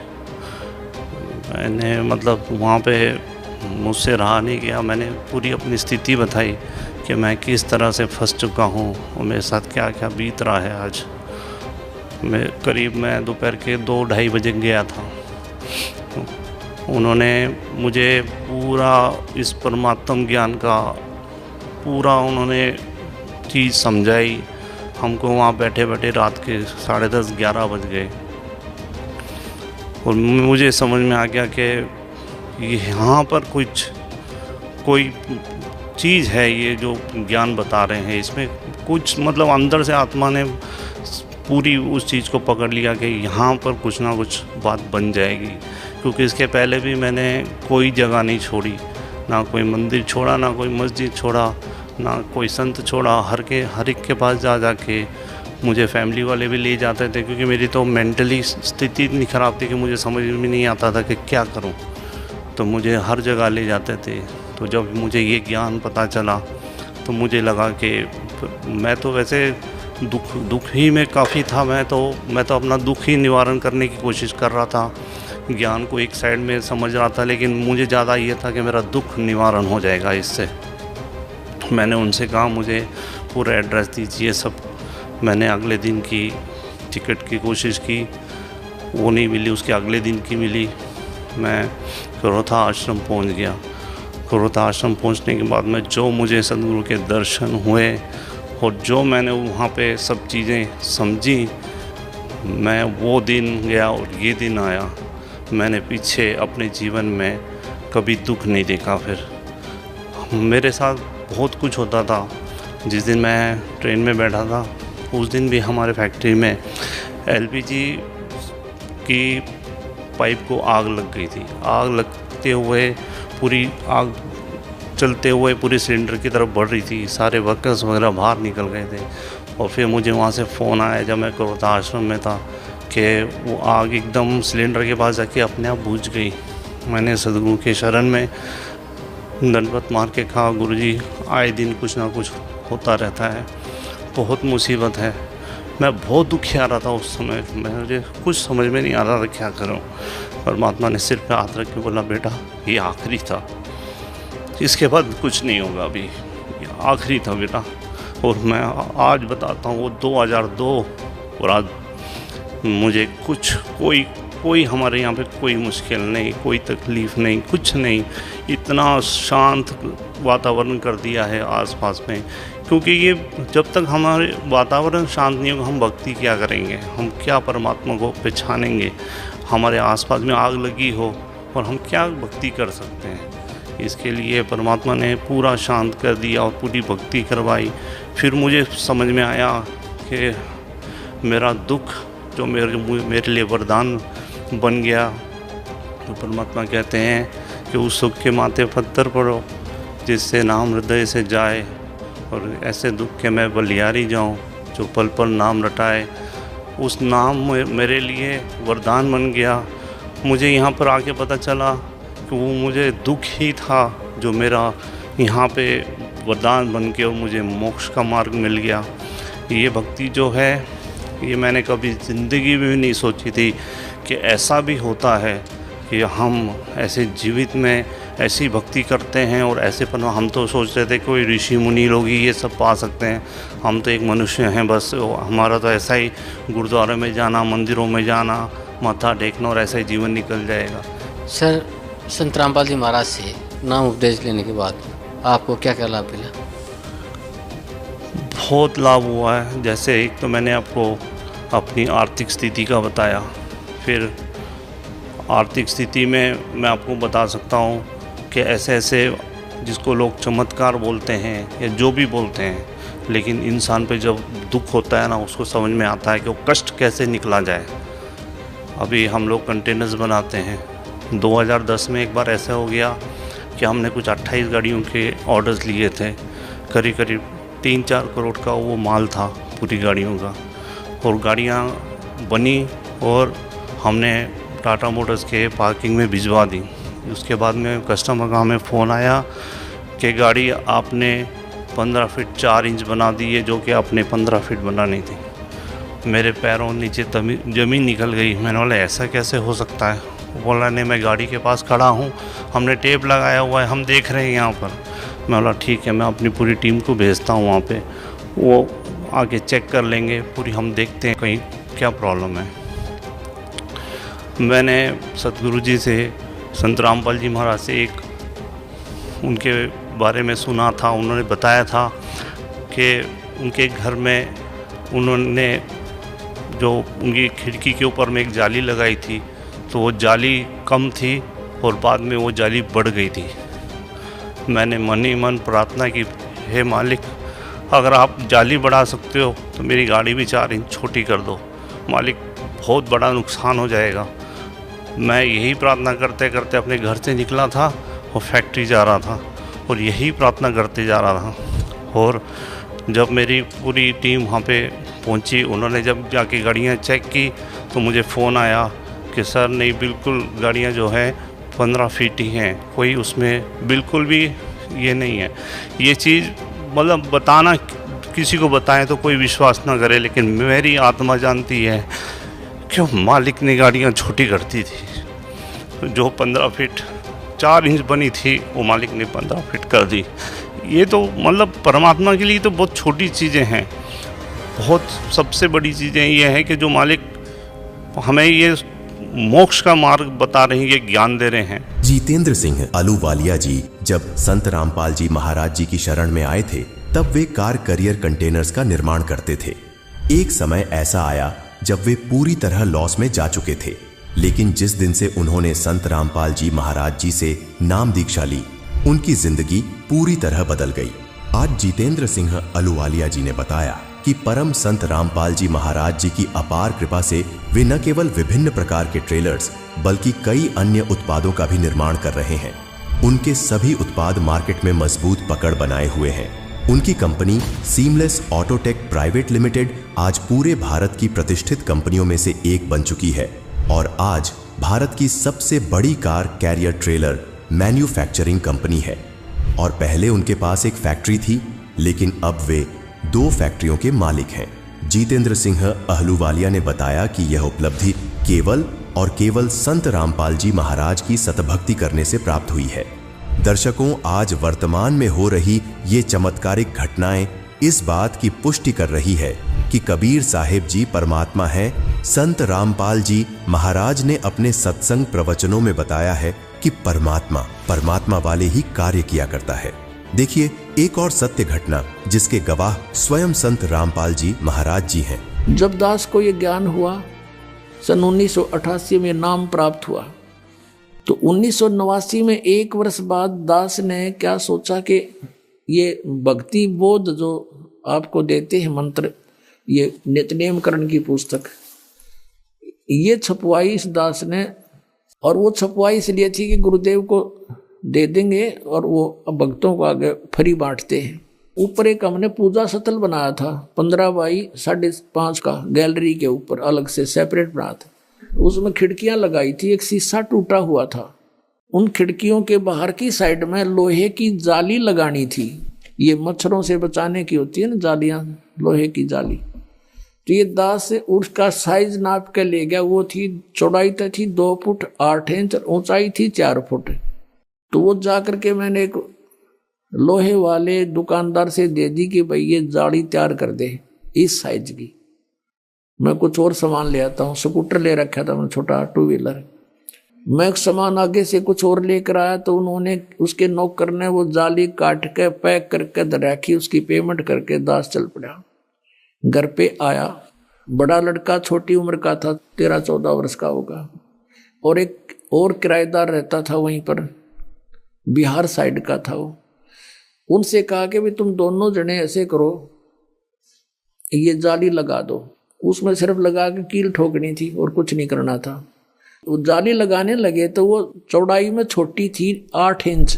मैंने मतलब वहाँ पे मुझसे रहा नहीं गया। मैंने पूरी अपनी स्थिति बताई कि मैं किस तरह से फंस चुका हूँ और मेरे साथ क्या क्या बीत रहा है। आज मैं दोपहर के 2-2:30 बजे गया था। उन्होंने मुझे पूरा इस परमात्म ज्ञान का पूरा उन्होंने चीज़ समझाई। हमको वहाँ बैठे बैठे रात के 10:30-11 बज गए और मुझे समझ में आ गया कि यहाँ पर कोई चीज़ है, ये जो ज्ञान बता रहे हैं इसमें कुछ मतलब अंदर से आत्मा ने पूरी उस चीज़ को पकड़ लिया कि यहाँ पर कुछ ना कुछ बात बन जाएगी। क्योंकि इसके पहले भी मैंने कोई जगह नहीं छोड़ी, ना कोई मंदिर छोड़ा, ना कोई मस्जिद छोड़ा, ना कोई संत छोड़ा। हर एक के पास जाके मुझे फैमिली वाले भी ले जाते थे, क्योंकि मेरी तो मेंटली स्थिति इतनी ख़राब थी कि मुझे समझ में नहीं आता था कि क्या करूं। तो मुझे हर जगह ले जाते थे। तो जब मुझे ये ज्ञान पता चला तो मुझे लगा कि मैं तो वैसे दुख ही में काफ़ी था। मैं तो अपना दुख ही निवारण करने की कोशिश कर रहा था। ज्ञान को एक साइड में समझ रहा था, लेकिन मुझे ज़्यादा ये था कि मेरा दुख निवारण हो जाएगा इससे। मैंने उनसे कहा मुझे पूरा एड्रेस दीजिए सब। मैंने अगले दिन की टिकट की कोशिश की, वो नहीं मिली। उसके अगले दिन की मिली। मैं करोथा आश्रम पहुंच गया। करोथा आश्रम पहुंचने के बाद में जो मुझे सदगुरु के दर्शन हुए और जो मैंने वहाँ पे सब चीज़ें समझी, मैं वो दिन गया और ये दिन आया। मैंने पीछे अपने जीवन में कभी दुख नहीं देखा। फिर मेरे साथ बहुत कुछ होता था। जिस दिन मैं ट्रेन में बैठा था उस दिन भी हमारे फैक्ट्री में LPG की पाइप को आग लग गई थी। आग लगते हुए पूरी आग चलते हुए पूरी सिलेंडर की तरफ बढ़ रही थी। सारे वर्कर्स वगैरह बाहर निकल गए थे। और फिर मुझे वहाँ से फ़ोन आया जब मैं करोथा आश्रम में था कि वो आग एकदम सिलेंडर के पास जाके अपने आप बुझ गई। मैंने सदगुरु के शरण में दंडवत मार के कहा, गुरुजी आए दिन कुछ ना कुछ होता रहता है, बहुत मुसीबत है। मैं बहुत दुखिया रहा था उस समय। मुझे कुछ समझ में नहीं आ रहा था क्या करूं। परमात्मा ने सिर पे हाथ रख के बोला, बेटा ये आखिरी था, इसके बाद कुछ नहीं होगा। अभी आखिरी था बेटा। और मैं आज बताता हूँ वो 2002 और आज मुझे कोई हमारे यहाँ पे कोई मुश्किल नहीं, कोई तकलीफ़ नहीं, कुछ नहीं। इतना शांत वातावरण कर दिया है आसपास में, क्योंकि ये जब तक हमारे वातावरण शांत नहीं होगा हम भक्ति क्या करेंगे, हम क्या परमात्मा को पहचानेंगे। हमारे आसपास में आग लगी हो और हम क्या भक्ति कर सकते हैं। इसके लिए परमात्मा ने पूरा शांत कर दिया और पूरी भक्ति करवाई। फिर मुझे समझ में आया कि मेरा दुख जो मेरे लिए वरदान बन गया। तो परमात्मा कहते हैं कि उस सुख के माथे पत्थर पड़ो जिससे नाम हृदय से जाए, और ऐसे दुख के मैं बलिहारी जाऊं जो पल पल नाम रटाए। उस नाम मेरे लिए वरदान बन गया। मुझे यहाँ पर आके पता चला कि वो मुझे दुख ही था जो मेरा यहाँ पे वरदान बन के और मुझे मोक्ष का मार्ग मिल गया। ये भक्ति जो है ये मैंने कभी ज़िंदगी में भी नहीं सोची थी कि ऐसा भी होता है कि हम ऐसे जीवित में ऐसी भक्ति करते हैं। और ऐसे पर हम तो सोच रहे थे कोई ऋषि मुनि लोग ही ये सब पा सकते हैं, हम तो एक मनुष्य हैं बस। हमारा तो ऐसा ही गुरुद्वारे में जाना, मंदिरों में जाना, माथा टेकना और ऐसा ही जीवन निकल जाएगा। सर, संत रामपाल जी महाराज से नाम उपदेश लेने के बाद आपको क्या क्या लाभ मिला? बहुत लाभ हुआ है। जैसे एक तो मैंने आपको अपनी आर्थिक स्थिति का बताया, फिर आर्थिक स्थिति में मैं आपको बता सकता हूँ कि ऐसे जिसको लोग चमत्कार बोलते हैं या जो भी बोलते हैं, लेकिन इंसान पे जब दुख होता है ना उसको समझ में आता है कि वो कष्ट कैसे निकला जाए। अभी हम लोग कंटेनर्स बनाते हैं। 2010 में एक बार ऐसा हो गया कि हमने कुछ 28 गाड़ियों के ऑर्डर्स लिए थे। करीब 3-4 करोड़ का वो माल था पूरी गाड़ियों का, और गाड़ियाँ बनी और हमने टाटा मोटर्स के पार्किंग में भिजवा दी। उसके बाद में कस्टमर का हमें फ़ोन आया कि गाड़ी आपने 15 फीट 4 इंच बना दी है, जो कि आपने 15 फीट बनानी थी। मेरे पैरों नीचे ज़मीन निकल गई। मैंने बोला ऐसा कैसे हो सकता है? बोला नहीं, मैं गाड़ी के पास खड़ा हूँ, हमने टेप लगाया हुआ है, हम देख रहे हैं यहाँ पर। मैं बोला ठीक है, मैं अपनी पूरी टीम को भेजता हूँ वहाँ पे, वो आके चेक कर लेंगे पूरी, हम देखते हैं कहीं क्या प्रॉब्लम है। मैंने सतगुरु जी से, संत रामपाल जी महाराज से एक उनके बारे में सुना था। उन्होंने बताया था कि उनके घर में उन्होंने जो उनकी खिड़की के ऊपर में एक जाली लगाई थी, तो वो जाली कम थी और बाद में वो जाली बढ़ गई थी। मैंने मन ही मन प्रार्थना की, हे मालिक, अगर आप जाली बढ़ा सकते हो तो मेरी गाड़ी भी 4 इंच छोटी कर दो मालिक, बहुत बड़ा नुकसान हो जाएगा। मैं यही प्रार्थना करते करते अपने घर से निकला था और फैक्ट्री जा रहा था, और यही प्रार्थना करते जा रहा था। और जब मेरी पूरी टीम वहाँ पे पहुँची, उन्होंने जब जाके गाड़ियाँ चेक की तो मुझे फ़ोन आया कि सर नहीं, बिल्कुल गाड़ियाँ जो है 15 फीट ही हैं, कोई उसमें बिल्कुल भी ये नहीं है। ये चीज़ मतलब बताना, किसी को बताएं तो कोई विश्वास ना करे, लेकिन मेरी आत्मा जानती है कि मालिक ने गाड़ियाँ छोटी करती थी। जो 15 फीट 4 इंच बनी थी वो मालिक ने 15 फीट कर दी। ये तो मतलब परमात्मा के लिए तो बहुत छोटी चीज़ें हैं। बहुत सबसे बड़ी चीज़ें ये हैं कि जो मालिक हमें ये मोक्ष का मार्ग बता रहे हैं, ये ज्ञान दे रहे हैं। जितेंद्र सिंह अहलूवालिया जी जब संत रामपाल जी महाराज जी की शरण में आए थे, तब वे कार करियर कंटेनर्स का निर्माण करते थे। एक समय ऐसा आया जब वे पूरी तरह लॉस में जा चुके थे, लेकिन जिस दिन से उन्होंने संत रामपाल जी महाराज जी से नाम दीक्षा ली, उनकी जिंदगी पूरी तरह बदल गई। आज जितेंद्र सिंह अहलूवालिया जी ने बताया कि परम संत रामपाल जी महाराज जी की अपार कृपा से वे न केवल विभिन्न प्रकार के ट्रेलर्स बल्कि कई अन्य उत्पादों का भी निर्माण कर रहे हैं। उनके सभी उत्पाद मार्केट में मजबूत पकड़ बनाए हुए हैं। उनकी company seamless Autotech private limited आज पूरे भारत की प्रतिष्ठित कंपनियों में से एक बन चुकी है और आज भारत की सबसे बड़ी car carrier trailer manufacturing company है। और पहले उनके पास एक फैक्ट्री थी, लेकिन अब वे 2 फैक्ट्रियों के मालिक हैं। जितेंद्र सिंह अहलूवालिया ने बताया कि यह उपलब्धि केवल और केवल संत रामपाल जी महाराज की सतभक्ति करने से प्राप्त हुई है। दर्शकों, आज वर्तमान में हो रही ये चमत्कारिक घटनाएं इस बात की पुष्टि कर रही है कि कबीर साहिब जी परमात्मा हैं। संत रामपाल जी महाराज ने अपने सत्संग प्रवचनों में बताया है कि परमात्मा वाले ही कार्य किया करता है। देखिए एक और सत्य घटना जिसके गवाह स्वयं संत रामपाल जी महाराज जी हैं। जब दास को ये ज्ञान हुआ, सन 1988 में नाम प्राप्त हुआ, तो 1989 में 1 वर्ष बाद दास ने क्या सोचा कि ये भक्ति बोध जो आपको देते हैं मंत्र, ये नित्यनेम करण की पुस्तक, ये छपवाई इस दास ने। और वो छपवाई इसलिए थी कि गुरुदेव को दे देंगे और वो भक्तों को आगे फ्री बांटते हैं। ऊपर एक हमने पूजा सतल बनाया था 15 बाई 5.5 का, गैलरी के ऊपर अलग से सेपरेट बना था। उसमें खिड़कियां लगाई थी, एक शीशा टूटा हुआ था। उन खिड़कियों के बाहर की साइड में लोहे की जाली लगानी थी। ये मच्छरों से बचाने की होती है ना जालियां, लोहे की जाली। तो ये दास से उसका साइज नाप के ले गया। वो थी, चौड़ाई तो थी 2 फुट 8 इंच, ऊंचाई थी 4 फुट। तो वो जा करके मैंने एक लोहे वाले दुकानदार से दे दी कि भाई ये जाली तैयार कर दे इस साइज की। मैं कुछ और सामान ले आता हूँ, स्कूटर ले रखा था मैं, छोटा 2 व्हीलर। मैं सामान आगे से कुछ और लेकर आया तो उन्होंने उसके नौकर ने वो जाली काट के पैक करके रखी। उसकी पेमेंट करके दास चल पड़ा। घर पे आया, बड़ा लड़का छोटी उम्र का था, 13-14 वर्ष का होगा, और एक और किराएदार रहता था वहीं पर, बिहार साइड का था वो। उनसे कहा कि भाई तुम दोनों जने ऐसे करो, ये जाली लगा दो। उसमें सिर्फ लगा के कील ठोकनी थी और कुछ नहीं करना था। वो जाली लगाने लगे तो वो चौड़ाई में छोटी थी 8 इंच,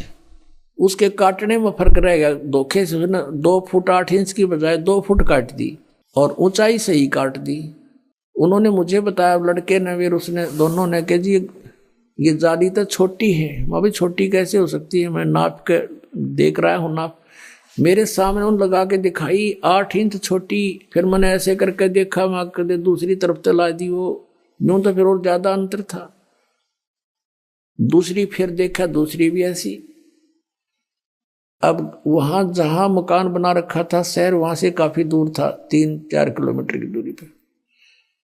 उसके काटने में फर्क रह गया। धोखे से 2 फुट 8 इंच की बजाय 2 फुट काट दी और ऊंचाई से ही काट दी। उन्होंने मुझे बताया, लड़के ने फिर उसने दोनों ने कहा जी ये जाली तो छोटी है। मैं भी छोटी कैसे हो सकती है, मैं नाप के देख रहा हूँ नाप। मेरे सामने उन लगा के दिखाई 8 इंच छोटी। फिर मैंने ऐसे करके देखा, मैं कदे दूसरी तरफ चला दी, वो यूं तो फिर और ज्यादा अंतर था। दूसरी फिर देखा, दूसरी भी ऐसी। अब वहां जहां मकान बना रखा था शहर, वहां से काफी दूर था, 3-4 किलोमीटर की दूरी पर।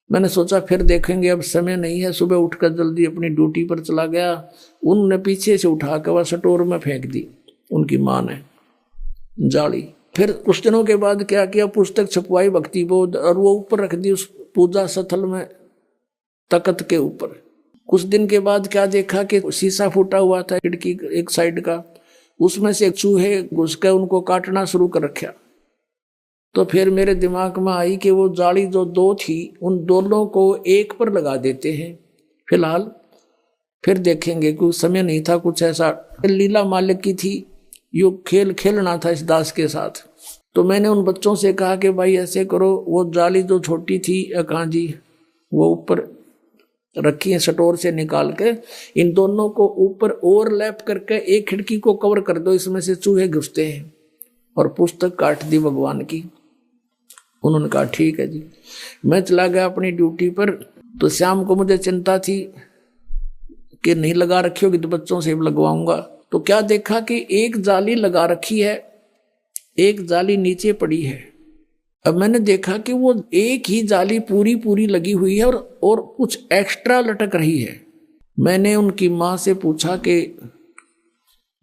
मैंने सोचा फिर देखेंगे, अब समय नहीं है। सुबह उठकर जल्दी अपनी ड्यूटी पर चला गया। उन्होंने पीछे से उठा कर वह स्टोर में फेंक दी, उनकी माँ ने जाली। फिर कुछ दिनों के बाद क्या किया, पुस्तक छपवाई भक्ति बोध, और वो ऊपर रख दी उस पूजा स्थल में, तख्त के ऊपर। कुछ दिन के बाद क्या देखा कि शीशा फूटा हुआ था खिड़की एक साइड का, उसमें से चूहे घुस के उनको काटना शुरू कर रखा। तो फिर मेरे दिमाग में आई कि वो जाली जो 2 थी, उन दोनों को एक पर लगा देते हैं फिलहाल, फिर देखेंगे। कुछ समय नहीं था, कुछ ऐसा लीला मालिक की थी, यो खेल खेलना था इस दास के साथ। तो मैंने उन बच्चों से कहा कि भाई ऐसे करो, वो जाली जो छोटी थी कहाँ जी, वो ऊपर रखी है स्टोर से निकाल के, इन दोनों को ऊपर ओवरलैप करके एक खिड़की को कवर कर दो, इसमें से चूहे घुसते हैं। और पुस्तक काट दी भगवान की। उन्होंने कहा ठीक है जी। मैं चला गया अपनी ड्यूटी पर। तो शाम को मुझे चिंता थी कि नहीं लगा रखी होगी तो बच्चों से लगवाऊंगा। तो क्या देखा कि एक जाली लगा रखी है, एक जाली नीचे पड़ी है। अब मैंने देखा कि वो एक ही जाली पूरी लगी हुई है और कुछ एक्स्ट्रा लटक रही है। मैंने उनकी माँ से पूछा कि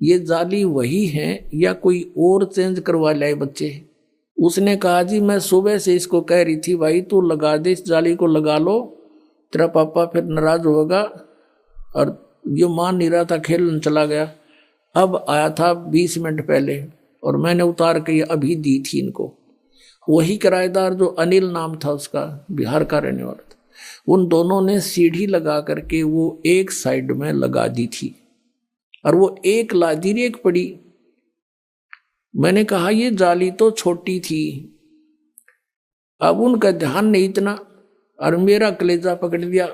ये जाली वही है या कोई और चेंज करवा लाए बच्चे। उसने कहा जी मैं सुबह से इसको कह रही थी भाई तू लगा दे, इस जाली को लगा लो, तेरा पापा फिर नाराज होगा। और ये मान नहीं रहा था, खेलने चला गया। अब आया था 20 मिनट पहले और मैंने उतार के ये अभी दी थी इनको। वही किराएदार जो अनिल नाम था उसका, बिहार का रहने वाला था, उन दोनों ने सीढ़ी लगा करके वो एक साइड में लगा दी थी और वो एक लादी एक पड़ी। मैंने कहा ये जाली तो छोटी थी। अब उनका ध्यान नहीं इतना और मेरा कलेजा पकड़ लिया।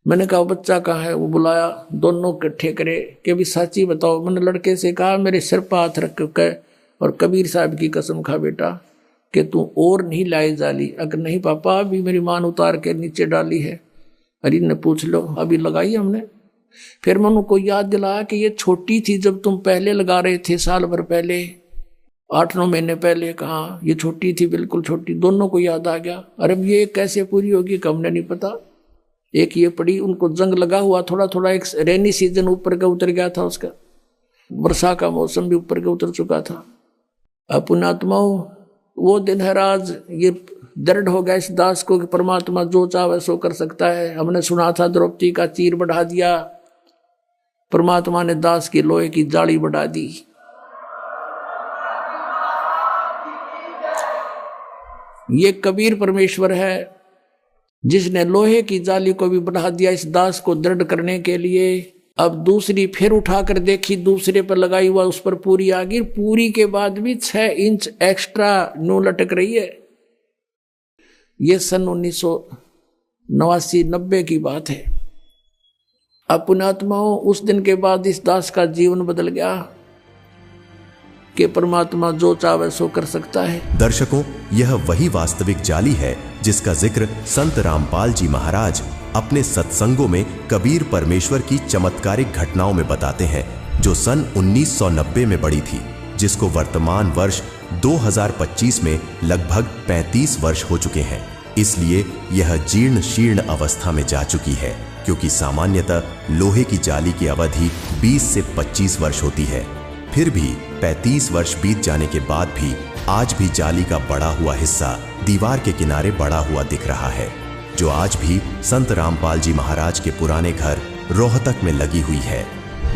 मैंने कहा बच्चा कहाँ है? वो बुलाया, दोनों इकट्ठे करे कि भी सच्ची बताओ। मैंने लड़के से कहा मेरे सिर पर हाथ रख के और कबीर साहब की कसम खा बेटा कि तू और नहीं लाए जाली। अगर नहीं पापा अभी मेरी मान उतार के नीचे डाली है। अरे ने पूछ लो, अभी लगाई हमने। फिर मैं उनको याद दिलाया कि ये छोटी थी जब तुम पहले लगा रहे थे, साल भर पहले, 8-9 महीने पहले। कहा ये छोटी थी, बिल्कुल छोटी। दोनों को याद आ गया, अरे ये कैसे पूरी होगी कि हमने नहीं पता। एक ये पड़ी, उनको जंग लगा हुआ थोड़ा थोड़ा, एक रेनी सीजन ऊपर का उतर गया था उसका, वर्षा का मौसम भी ऊपर का उतर चुका था। अब पुण्यात्माओं, वो दिन है आज, ये दृढ़ हो गया इस दास को कि परमात्मा जो चाहे सो कर सकता है। हमने सुना था द्रौपदी का चीर बढ़ा दिया, परमात्मा ने दास की लोहे की जाली बढ़ा दी। ये कबीर परमेश्वर है जिसने लोहे की जाली को भी बढ़ा दिया इस दास को दृढ़ करने के लिए। अब दूसरी फिर उठाकर देखी, दूसरे पर लगाई हुआ, उस पर पूरी आ गई। पूरी के बाद भी 6 इंच एक्स्ट्रा नो लटक रही है। ये सन 1989-90 की बात है। अब पुण्यात्माओं, उस दिन के बाद इस दास का जीवन बदल गया कि परमात्मा जो चाहे सो कर सकता है। दर्शकों, यह वही वास्तविक जाली है जिसका जिक्र संत रामपाल जी महाराज अपने सत्संगों में कबीर परमेश्वर की चमत्कारिक घटनाओं में बताते हैं, जो सन 1990 में बढ़ी थी, जिसको वर्तमान वर्ष 2025 में लगभग 35 वर्ष हो चुके हैं। इसलिए यह जीर्ण शीर्ण अवस्था में जा चुकी है, क्योंकि सामान्यतः लोहे की जाली की अवधि 20 से 25 वर्ष होती है। फिर भी 35 वर्ष बीत जाने के बाद भी आज भी जाली का बढ़ा हुआ हिस्सा दीवार के किनारे बढ़ा हुआ दिख रहा है, जो आज भी संत रामपाल जी महाराज के पुराने घर रोहतक में लगी हुई है।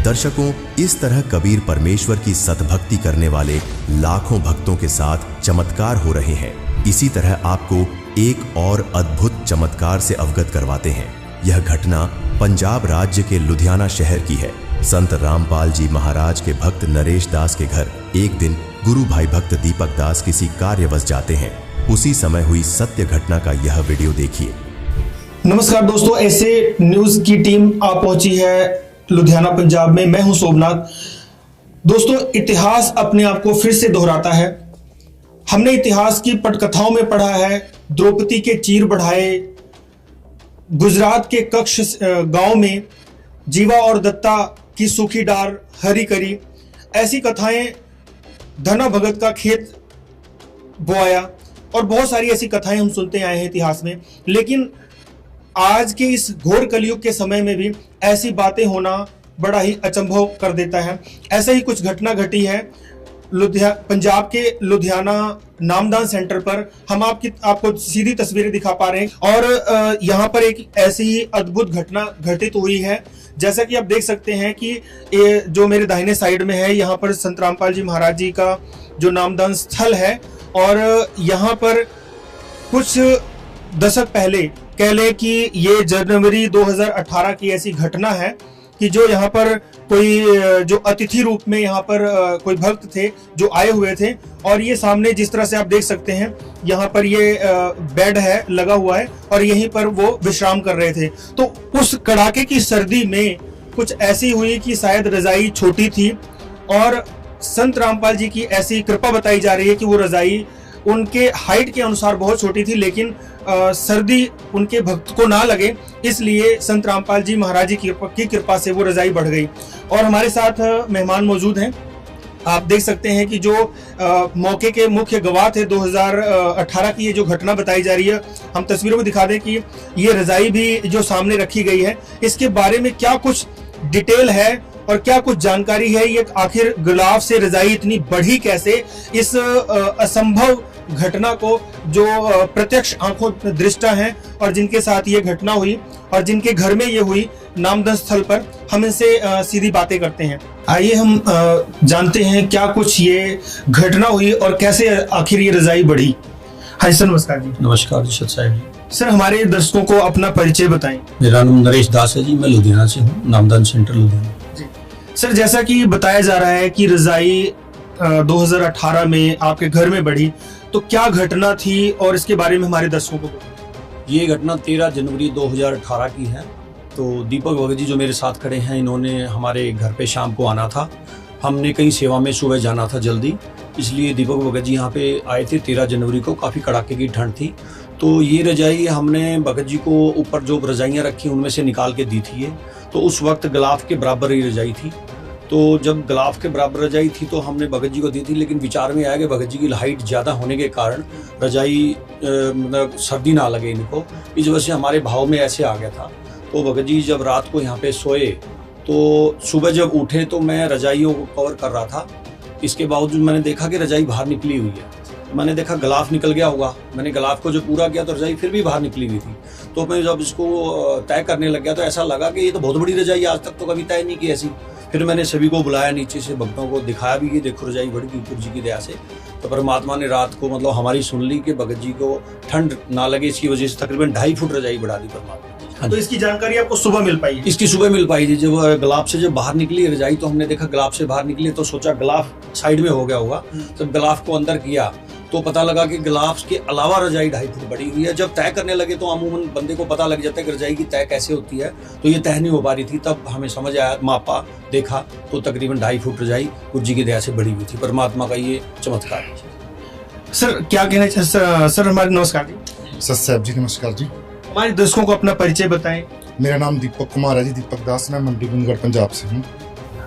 दर्शकों, इस तरह कबीर परमेश्वर की सतभक्ति करने वाले लाखों भक्तों के साथ चमत्कार हो रहे हैं। इसी तरह आपको एक और अद्भुत चमत्कार से अवगत करवाते हैं। यह घटना पंजाब राज्य के लुधियाना शहर की है। संत रामपाल जी महाराज के भक्त नरेश दास के घर एक दिन गुरु भाई भक्त दीपक दास किसी कार्यवश जाते हैं। उसी समय हुई सत्य घटना का यह वीडियो देखिए। नमस्कार दोस्तों, ऐसे न्यूज की टीम आ पहुंची है लुधियाना पंजाब में। मैं हूं सोमनाथ। दोस्तों, इतिहास अपने आप को फिर से दोहराता है। हमने इतिहास की पटकथाओं में पढ़ा है, द्रौपदी के चीर बढ़ाए, गुजरात के कक्ष गांव में जीवा और दत्ता की सूखी डार हरी करी, ऐसी कथाएं, धना भगत का खेत बोआया, और बहुत सारी ऐसी कथाएं हम सुनते आए हैं इतिहास में। लेकिन आज के इस घोर कलयुग के समय में भी ऐसी बातें होना बड़ा ही अचंभव कर देता है। ऐसा ही कुछ घटना घटी है पंजाब के लुधियाना नामदान सेंटर पर। हम आपको सीधी तस्वीरें दिखा पा रहे हैं और यहाँ पर एक ऐसी ही अद्भुत घटना घटित हुई है। जैसा कि आप देख सकते हैं कि ये जो मेरे दाहिने साइड में है, यहाँ पर संत रामपाल जी महाराज जी का जो नामदान स्थल है, और यहाँ पर कुछ दशक पहले कह लें कि ये जनवरी 2018 की ऐसी घटना है कि जो यहाँ पर कोई जो अतिथि रूप में यहाँ पर कोई भक्त थे जो आए हुए थे, और ये सामने जिस तरह से आप देख सकते हैं यहाँ पर ये बेड है लगा हुआ है और यहीं पर वो विश्राम कर रहे थे। तो उस कड़ाके की सर्दी में कुछ ऐसी हुई कि शायद रजाई छोटी थी, और संत रामपाल जी की ऐसी कृपा बताई जा रही है कि वो रजाई उनके हाइट के अनुसार बहुत छोटी थी, लेकिन सर्दी उनके भक्त को ना लगे, इसलिए संत रामपाल जी महाराज जी की कृपा से वो रजाई बढ़ गई। और हमारे साथ मेहमान मौजूद हैं। आप देख सकते हैं कि जो मौके के मुख्य गवाह थे 2018 की ये जो घटना बताई जा रही है, हम तस्वीरों में दिखा दें कि ये रजाई भी जो सामने रखी गई है, इसके बारे में क्या कुछ डिटेल है और क्या कुछ जानकारी है, ये आखिर गुलाब से रजाई इतनी बढ़ी कैसे, इस असंभव घटना को जो प्रत्यक्ष आंखों दृष्टा हैं और जिनके साथ ये घटना हुई और जिनके घर में ये हुई नामदान स्थल पर, हम इनसे सीधी बातें करते हैं। आइए हम जानते हैं क्या कुछ ये घटना हुई और कैसे आखिर ये रजाई बढ़ी। हाँ सर, नमस्कार जी। नमस्कार जी साहब। सर, हमारे दर्शकों को अपना परिचय बताएं। मेरा नाम नरेश दास है जी, मैं लुधियाना से हूँ, नामदान सेंटर लुधियाना। सर, जैसा कि बताया जा रहा है कि रजाई 2018 में आपके घर में बढ़ी, तो क्या घटना थी और इसके बारे में हमारे दर्शकों को बताएं। ये घटना 13 जनवरी 2018 की है। तो दीपक भगत जी जो मेरे साथ खड़े हैं, इन्होंने हमारे घर पे शाम को आना था। हमने कहीं सेवा में सुबह जाना था जल्दी, इसलिए दीपक भगत जी यहाँ पे आए थे 13 जनवरी को। काफ़ी कड़ाके की ठंड थी, तो ये रजाई हमने भगत जी को ऊपर जो रजाइयाँ रखी उनमें से निकाल के दी थी ये। तो उस वक्त गलाफ के बराबर ही रजाई थी। तो जब गलाफ के बराबर रजाई थी तो हमने भगत जी को दी थी, लेकिन विचार में आया कि भगत जी की हाइट ज़्यादा होने के कारण रजाई मतलब सर्दी ना लगे इनको, इस वजह से हमारे भाव में ऐसे आ गया था। तो भगत जी जब रात को यहाँ पे सोए तो सुबह जब उठे तो मैं रजाइयों को कवर कर रहा था। इसके बावजूद मैंने देखा कि रजाई बाहर निकली हुई है। मैंने देखा गलाफ निकल गया होगा, मैंने गलाफ को जो पूरा किया तो रजाई फिर भी बाहर निकली हुई थी। तो मैं जब इसको तय करने लग गया तो ऐसा लगा कि ये तो बहुत बड़ी रजाई, आज तक तो कभी तय नहीं की ऐसी। फिर मैंने सभी को बुलाया, नीचे से भक्तों को दिखाया भी कि देखो रजाई बढ़ गई गुरु जी की दया से। तो परमात्मा ने रात को मतलब हमारी सुन ली कि भगत जी को ठंड ना लगे, इसकी वजह से तकरीबन 2.5 फुट रजाई बढ़ा दी परमात्मा। तो इसकी जानकारी आपको सुबह मिल पाई? इसकी सुबह मिल पाई थी। जब गलाफ से जब बाहर निकली रजाई तो हमने देखा गलाफ से बाहर निकली तो सोचा गलाफ साइड में हो गया होगा। जब गलाफ को अंदर किया तो पता लगा कि गलाफ के अलावा रजाई 2.5 फुट बड़ी हुई है। जब तय करने लगे तो अमूमन बंदे को पता लग जाता है कि रजाई की तय कैसे होती है, तो ये तय नहीं हो पा रही थी। तब हमें समझ आया, मापा, देखा तो तकरीबन 2.5 फुट रजाई गुरु जी की दया से बड़ी हुई थी। परमात्मा का ये चमत्कार है। सर क्या कहना चाहिए? सर हमारे नमस्कार जी। सर साहब जी नमस्कार जी। हमारे दर्शकों को अपना परिचय बताएं। मेरा नाम दीपक कुमार है जी, दीपक दास। मैं मंडी कुंजगढ़ पंजाब से हूँ।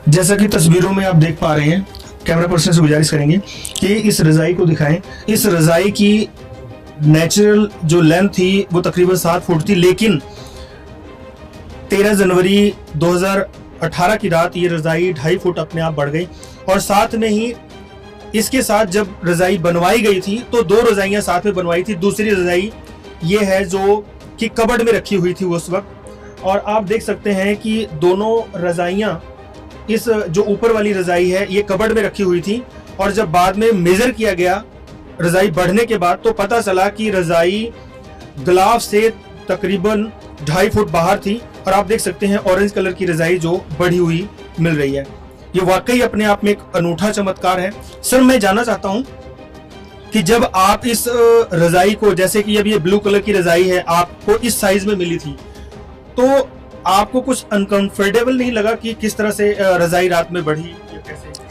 जैसा कि तस्वीरों में आप देख पा रहे हैं, कैमरा पर्सन से गुजारिश करेंगे कि इस रजाई को दिखाएं। इस रजाई की नेचुरल जो लेंथ थी वो तकरीबन 7 फुट थी, लेकिन 13 जनवरी 2018 की रात ये रजाई 2.5 फुट अपने आप बढ़ गई। और साथ में ही इसके साथ जब रजाई बनवाई गई थी तो 2 रजाइयां साथ में बनवाई थी। दूसरी रजाई ये है जो कि कबर्ड में रखी हुई थी उस वक्त। और आप देख सकते हैं कि दोनों रजाइयां, इस जो ऊपर वाली रजाई है ये कबर्ड में रखी हुई थी, और जब बाद में मेजर किया गया रजाई बढ़ने के बाद तो पता चला कि रजाई गलाफ से तकरीबन 2.5 फुट बाहर थी। और आप देख सकते हैं ऑरेंज कलर की रजाई जो बढ़ी हुई मिल रही है। ये वाकई अपने आप में एक अनूठा चमत्कार है। सर मैं जानना चाहता हूं कि जब आप इस रजाई को, जैसे कि अब ये ब्लू कलर की रजाई है, आपको इस साइज में मिली थी, तो आपको कुछ अनकंफर्टेबल नहीं लगा कि किस तरह से रजाई रात में बढ़ी?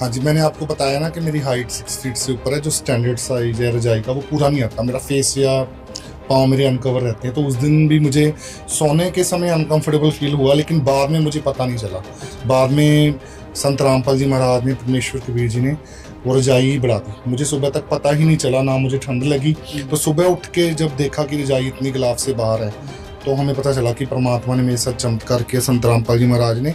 हाँ जी, मैंने आपको बताया ना कि मेरी हाइट 6 फीट से ऊपर है। जो स्टैंडर्ड साइज है रजाई का वो पूरा नहीं आता। मेरा फेस या पाँव मेरे अनकवर रहते हैं। तो उस दिन भी मुझे सोने के समय अनकंफर्टेबल फील हुआ, लेकिन बाद में मुझे पता नहीं चला। बाद में संत रामपाल जी महाराज ने, परमेश्वर कबीर जी ने वो रजाई ही बढ़ा दी। मुझे सुबह तक पता ही नहीं चला, ना मुझे ठंड लगी। तो सुबह उठ के जब देखा कि रजाई इतनी गिलाफ से बाहर है तो हमें पता चला कि परमात्मा ने मेरे साथ चमत्कार किया। संत रामपाल जी महाराज ने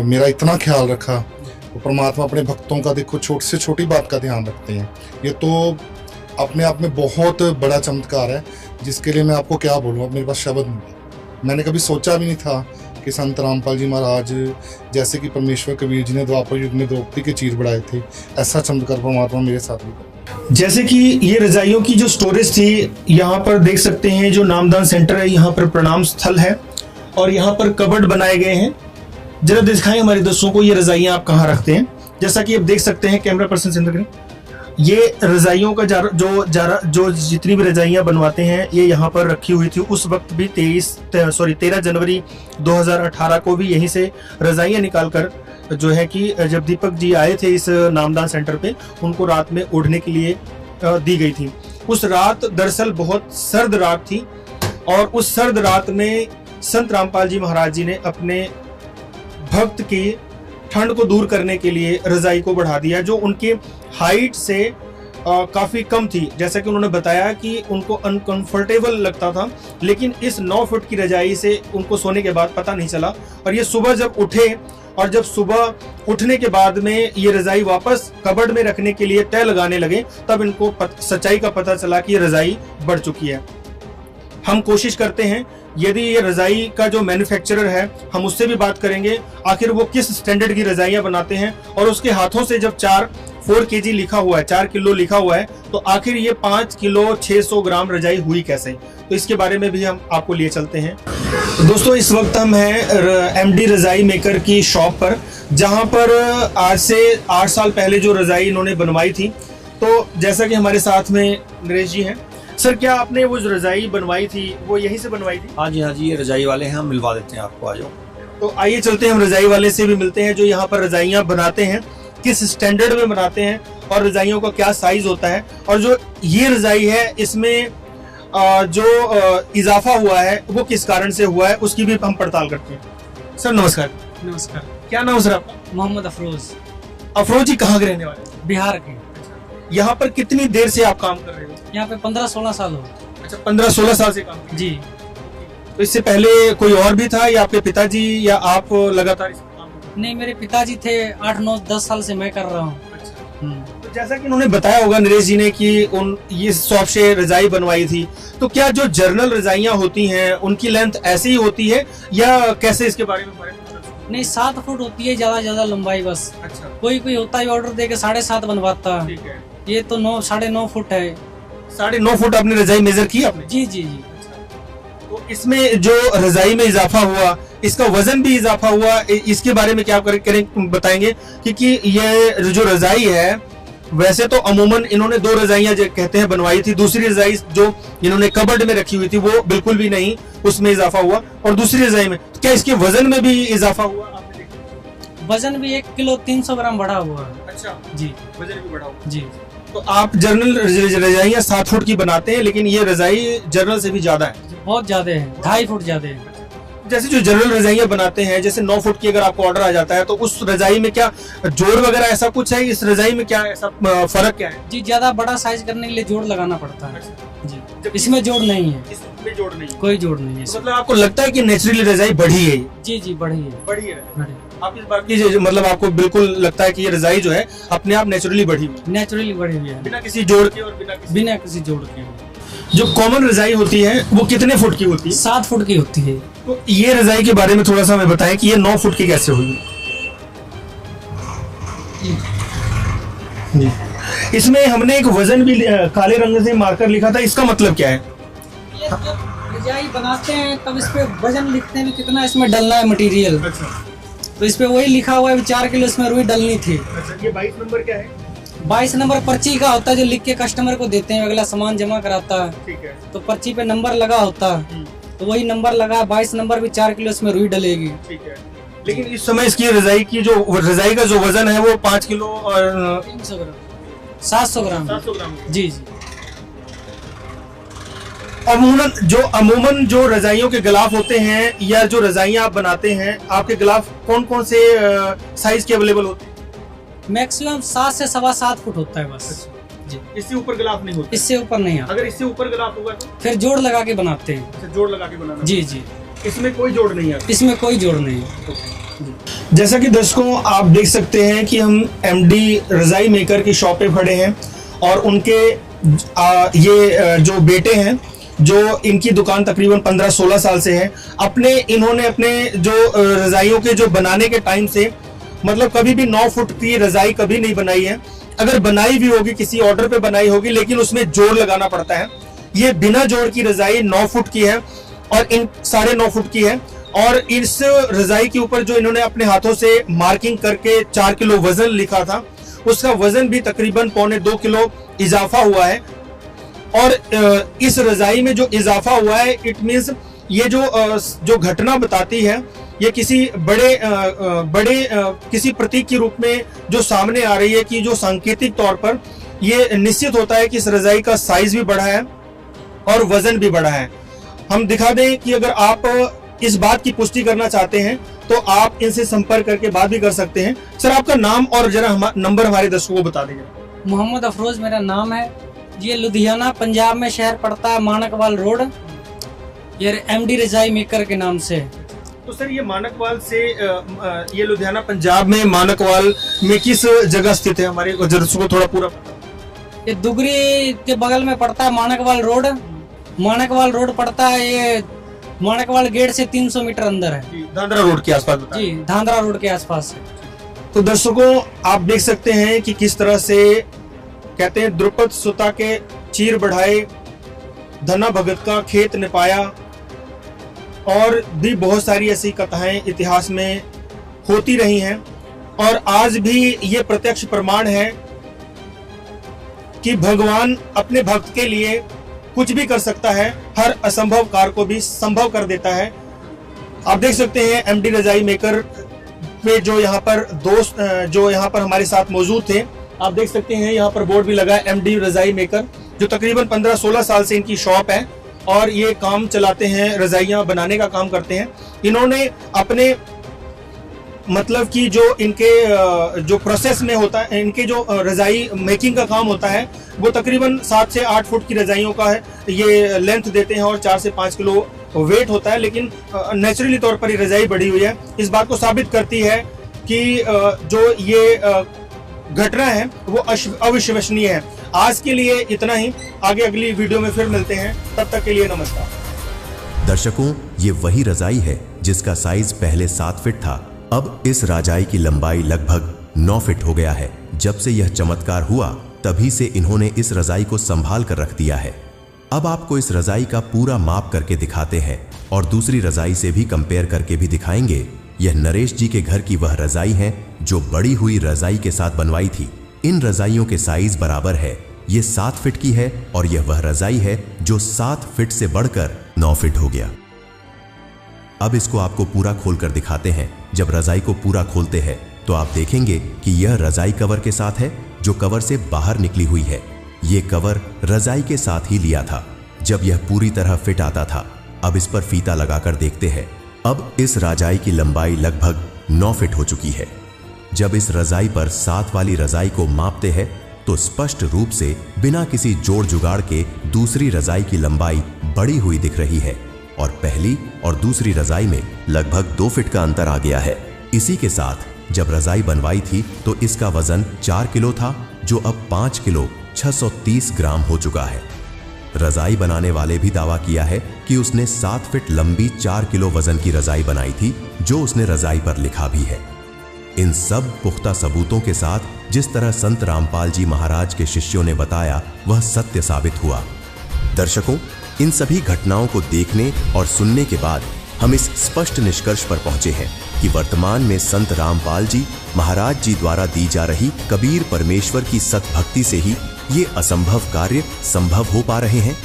मेरा इतना ख्याल रखा। तो परमात्मा अपने भक्तों का देखो छोटी से छोटी बात का ध्यान रखते हैं। ये तो अपने आप में बहुत बड़ा चमत्कार है, जिसके लिए मैं आपको क्या बोलूँ, अब मेरे पास शब्द नहीं। मैंने कभी सोचा भी नहीं था कि संत रामपाल जी महाराज जैसे कि परमेश्वर कबीर जी ने द्वापर युग में द्रौपदी के चीर बढ़ाए थे, ऐसा चमत्कार परमात्मा मेरे साथ भी करे। जैसे कि ये रजाइयों की जो स्टोरेज थी, यहाँ पर देख सकते हैं जो नामदान सेंटर है, यहाँ पर प्रणाम स्थल है और यहाँ पर कबर्ड बनाए गए हैं। जरा दिखाएं हमारे दोस्तों को ये रजाइयाँ आप कहाँ रखते हैं। जैसा कि आप देख सकते हैं, कैमरा पर्सन से अंदर करें, ये रजाइयों का जो जितनी भी रजाइयाँ बनवाते हैं ये यहाँ पर रखी हुई थी। उस वक्त भी 13 जनवरी 2018 को भी यहीं से रजाइयाँ निकाल कर जो है कि जब दीपक जी आए थे इस नामदान सेंटर पे, उनको रात में ओढ़ने के लिए दी गई थी। उस रात दरअसल बहुत सर्द रात थी और उस सर्द रात में संत रामपाल जी महाराज जी ने अपने भक्त की ठंड को दूर करने के लिए रजाई को बढ़ा दिया, जो उनके हाइट से काफी कम थी। जैसा कि उन्होंने बताया कि उनको अनकंफर्टेबल लगता था, लेकिन इस 9 फुट की रजाई से उनको सोने के बाद पता नहीं चला। और ये सुबह जब उठे और जब सुबह उठने के बाद में ये रजाई वापस कबर्ड में रखने के लिए तय लगाने लगे, तब इनको सच्चाई का पता चला कि ये रजाई बढ़ चुकी है। हम कोशिश करते हैं, यदि ये रजाई का जो मैन्युफैक्चरर है हम उससे भी बात करेंगे, आखिर वो किस स्टैंडर्ड की रजाइयाँ बनाते हैं। और उसके हाथों से जब 4 kg लिखा हुआ है, 4 किलो लिखा हुआ है, तो आखिर ये 5 किलो 600 ग्राम रजाई हुई कैसे, तो इसके बारे में भी हम आपको लिए चलते हैं। तो दोस्तों इस वक्त हम हैं MD रजाई मेकर की शॉप पर, जहां पर आज से 8 साल पहले जो रजाई इन्होंने बनवाई थी। तो जैसा कि हमारे साथ में नरेश जी हैं, सर क्या आपने वो जो रजाई बनवाई थी वो यहीं से बनवाई थी? हाँ जी, ये रजाई वाले हैं, हम मिलवा देते हैं आपको, आ जाओ। तो आइए चलते हैं, हम रजाई वाले से भी मिलते हैं जो यहाँ पर रजाइयाँ बनाते हैं, किस स्टैंडर्ड में बनाते हैं और रजाइयों का क्या साइज होता है। और जो ये रजाई है इसमें जो इजाफा हुआ है वो किस कारण से हुआ है उसकी भी हम पड़ताल करते हैं। सर नमस्कार। नमस्कार। क्या नाम सर आपका? मोहम्मद अफरोज। अफरोज जी कहाँ के रहने वाले? बिहार के। यहाँ पर कितनी देर से आप काम कर रहे हो? यहाँ पे 15-16 साल हो। अच्छा, 15-16 साल से काम कर रहे हो? जी। तो इससे पहले कोई और भी था या आपके पिताजी या आप लगातार इस काम में? नहीं, मेरे पिताजी थे। 8-9-10 साल से मैं कर रहा हूँ। तो जैसा कि उन्होंने बताया होगा नरेश जी ने कि ये शॉप से रजाई बनवाई थी, तो क्या जो जर्नल रजाइयाँ होती हैं उनकी लेंथ ऐसी ही होती है या कैसे, इसके बारे में? नहीं, 7 फुट होती है ज्यादा लंबाई बस। अच्छा। कोई होता है ऑर्डर दे के 7.5 बनवाता है। ठीक है। ये तो 9-9.5 फुट है। 9.5 फुट आपने रजाई मेजर की आपने? जी जी जी। तो इसमें जो रजाई में इजाफा हुआ, इसका वजन भी इजाफा हुआ, इसके बारे में क्या करें बताएंगे? क्योंकि ये जो रजाई है वैसे तो अमूमन इन्होंने 2 रजाइयां जो कहते हैं बनवाई थी, दूसरी रजाई जो इन्होंने कबर्ड में रखी हुई थी वो बिल्कुल भी नहीं, उसमें इजाफा हुआ। और दूसरी रजाई में क्या इसके वजन में भी इजाफा हुआ? आपने देखा वजन भी 1 किलो 300 ग्राम बढ़ा हुआ है। अच्छा जी, वजन भी बढ़ा हुआ। जी। तो आप जर्नल रजाइयाँ 7 फुट की बनाते हैं, लेकिन ये रजाई जर्नल से भी ज्यादा है, बहुत ज्यादा है, 2.5 फुट ज्यादा है। जैसे जो जनरल रजाइयाँ बनाते हैं, जैसे 9 फुट की अगर आपको ऑर्डर आ जाता है तो उस रजाई में क्या जोड़ वगैरह ऐसा कुछ है? इस रजाई में क्या ऐसा फर्क क्या है? जी, ज्यादा बड़ा साइज करने के लिए जोड़ लगाना पड़ता है। जी, इसमें जोड़ नहीं है। इसमें जोड़ नहीं है? कोई जोड़ नहीं है। तो मतलब आपको लगता है कि नेचुरली रजाई बढ़ी है? जी जी, बढ़ी है। बढ़ी है। आप इस बात की मतलब आपको बिल्कुल लगता है कि ये रजाई जो है अपने आप नेचुरली बढ़ी हुई? नेचुरली बढ़ी हुई है, बिना किसी जोड़ के और बिना किसी जोड़ के। जो कॉमन रजाई होती है वो कितने फुट की होती है? 7 फुट की होती है। तो ये रजाई के बारे में थोड़ा सा हमें बताएं कि ये 9 फुट की कैसे हुई? जी। इसमें हमने एक वजन भी काले रंग से मार्कर लिखा था, इसका मतलब क्या है? ये जब रजाई बनाते हैं तब इस पे वजन लिखते हैं कितना इसमें डलना है मटेरियल। तो इस पे वही लिखा हुआ है 4 किलो इसमें रुई डलनी थी। ये 22 नंबर क्या है? 22 नंबर पर्ची का होता है जो लिख के कस्टमर को देते हैं, अगला सामान जमा कराता है। ठीक है। तो पर्ची पे नंबर लगा होता है, तो वही नंबर लगा 22 नंबर भी 4 किलो इसमें रुई डलेगी। ठीक है। लेकिन इस समय इसकी रजाई की जो रजाई का जो वजन है वो 5 किलो और 300 ग्राम 700 ग्राम। 700 ग्राम। जी जी। अमूमन जो रजाइयों के गिलाफ होते हैं या जो रजाइयाँ आप बनाते हैं, आपके गिलाफ कौन कौन से साइज के अवेलेबल होते हैं? मैक्सिमम 7 से 7.25 फुट होता है बस। जी, इससे ऊपर गिलाफ नहीं होता? इससे ऊपर नहीं आता। अगर इससे ऊपर गिलाफ होगा तो फिर जोड़ लगा के बनाते हैं। अच्छा, जोड़ लगा के बनाना? जी जी। इसमें कोई जोड़ नहीं है? इसमें कोई जोड़ नहीं है। जैसा कि दर्शकों आप देख सकते हैं कि हम एमडी रजाई मेकर की शॉप पे खड़े हैं और उनके ये जो बेटे हैं, जो इनकी दुकान तकरीबन 15-16 साल से है, इन्होंने अपने जो रजाइयों के जो बनाने के टाइम से मतलब कभी भी 9 फुट की रजाई कभी नहीं बनाई है। अगर बनाई भी होगी किसी ऑर्डर पे बनाई होगी, लेकिन उसमें जोड़ लगाना पड़ता है। ये बिना जोड़ की रजाई 9 फुट की है और इन 9.5 फुट की है। और इस रजाई के ऊपर जो इन्होंने अपने हाथों से मार्किंग करके 4 किलो वजन लिखा था, उसका वजन भी तकरीबन 1.25 किलो इजाफा हुआ है। और इस रजाई में जो इजाफा हुआ है, इट मीन्स ये जो घटना बताती है, ये किसी बड़े किसी प्रतीक के रूप में जो सामने आ रही है कि जो सांकेतिक तौर पर ये निश्चित होता है कि इस रजाई का साइज भी बढ़ा है और वजन भी बढ़ा है। हम दिखा दें कि अगर आप इस बात की पुष्टि करना चाहते हैं तो आप इनसे संपर्क करके बात भी कर सकते हैं। सर, आपका नाम और जरा नंबर हमारे दर्शकों को बता देंगे। मोहम्मद अफरोज मेरा नाम है। ये लुधियाना पंजाब में शहर पड़ता है, मानकवाल रोड। ये एमडी रजाई मेकर के नाम से। तो सर, ये मानकवाल से ये लुधियाना पंजाब में मानकवाल में किस जगह स्थित है? हमारे दर्शकों को थोड़ा पूरा। ये दुगरी के बगल में पड़ता है मानकवाल रोड। मानकवाल रोड पड़ता है, ये मानकवाल गेट से 300 मीटर अंदर है। धांधरा रोड के आसपास? जी, धांधरा रोड के आसपास है। तो दर्शकों आप देख सकते हैं कि किस तरह से कहते हैं, द्रुपद सुता के चीर बढ़ाए, धना भगत का खेत निपाया, और भी बहुत सारी ऐसी कथाएं इतिहास में होती रही हैं। और आज भी ये प्रत्यक्ष प्रमाण है कि भगवान अपने भक्त के लिए कुछ भी कर सकता है, हर असंभव कार्य को भी संभव कर देता है। आप देख सकते हैं एमडी रजाई मेकर में जो यहाँ पर दोस्त जो यहाँ पर हमारे साथ मौजूद थे, आप देख सकते हैं यहाँ पर बोर्ड भी लगा है एमडी रजाई मेकर, जो तकरीबन 15-16 साल से इनकी शॉप है। और ये काम चलाते हैं, रजाइयाँ बनाने का काम करते हैं। इन्होंने अपने मतलब कि जो इनके जो प्रोसेस में होता है, इनके जो रजाई मेकिंग का काम होता है वो तकरीबन 7 से 8 फुट की रजाइयों का है। ये लेंथ देते हैं और 4 से 5 किलो वेट होता है, लेकिन नेचुरली तौर पर ये रजाई बढ़ी हुई है। इस बात को साबित करती है कि जो ये घटना है वो अविश्वसनीय है। आज के लिए इतना ही, आगे अगली वीडियो में फिर मिलते हैं, तब तक के लिए नमस्कार। दर्शकों, ये वही रजाई है जिसका साइज पहले 7 फीट था। अब इस रजाई की लंबाई लगभग 9 फीट हो गया है। जब से यह चमत्कार हुआ तभी से इन्होंने इस रजाई को संभाल कर रख दिया है। अब आपको इस रजाई का पूरा माप करके दिखाते हैं और दूसरी रजाई से भी कंपेयर करके भी दिखाएंगे। यह नरेश जी के घर की वह रजाई है जो बड़ी हुई रजाई के साथ बनवाई थी। इन रजाइयों के साइज बराबर है। ये 7 फीट की है और यह वह रजाई है जो 7 फीट से बढ़कर 9 फीट हो गया। अब इसको आपको पूरा खोलकर दिखाते हैं। जब रजाई को पूरा खोलते हैं तो आप देखेंगे कि यह रजाई कवर के साथ है जो कवर से बाहर निकली हुई है। ये कवर रजाई के साथ ही लिया था जब यह पूरी तरह फिट आता था। अब इस पर फीता लगाकर देखते हैं। अब इस रजाई की लंबाई लगभग 9 फीट हो चुकी है। जब इस रजाई पर 7 वाली रजाई को मापते हैं तो स्पष्ट रूप से बिना किसी जोड़ जुगाड़ के दूसरी रजाई की लंबाई बढ़ी हुई दिख रही है और पहली और दूसरी रजाई में लगभग 2 फीट का अंतर आ गया है। इसी के साथ जब रजाई बनवाई थी तो इसका वजन 4 किलो था, जो अब 5 किलो 630 ग्राम हो चुका है। रजाई बनाने वाले भी दावा किया है कि उसने 7 फीट लंबी 4 किलो वजन की रजाई बनाई थी, जो उसने रजाई पर लिखा भी है। इन सब पुख्ता सबूतों के साथ जिस तरह संत रामपाल जी महाराज के शिष्यों ने बताया वह सत्य साबित हुआ। दर्शकों, इन सभी घटनाओं को देखने और सुनने के बाद हम इस स्पष्ट निष्कर्ष पर पहुंचे हैं कि वर्तमान में संत रामपाल जी महाराज जी द्वारा दी जा रही कबीर परमेश्वर की सतभक्ति से ही ये असंभव कार्य संभव हो पा रहे हैं।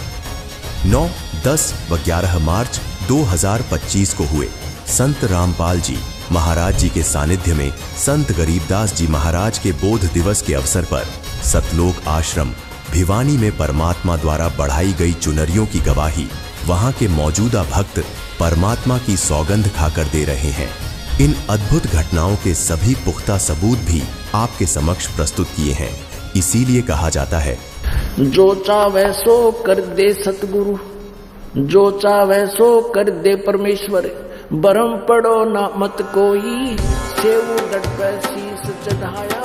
9, 10 व 11 मार्च 2025 को हुए संत रामपाल जी महाराज जी के सानिध्य में संत गरीबदास जी महाराज के बोध दिवस के अवसर पर सतलोक आश्रम भिवानी में परमात्मा द्वारा बढ़ाई गई चुनरियों की गवाही वहां के मौजूदा भक्त परमात्मा की सौगंध खाकर दे रहे हैं। इन अद्भुत घटनाओं के सभी पुख्ता सबूत भी आपके समक्ष प्रस्तुत किए हैं। इसीलिए कहा जाता है, जो चाहे सो कर दे सतगुरु, जो चाहे सो कर दे परमेश्वर, बरम पड़ो ना मत कोई, सेव डट पे शीस चढ़ाया।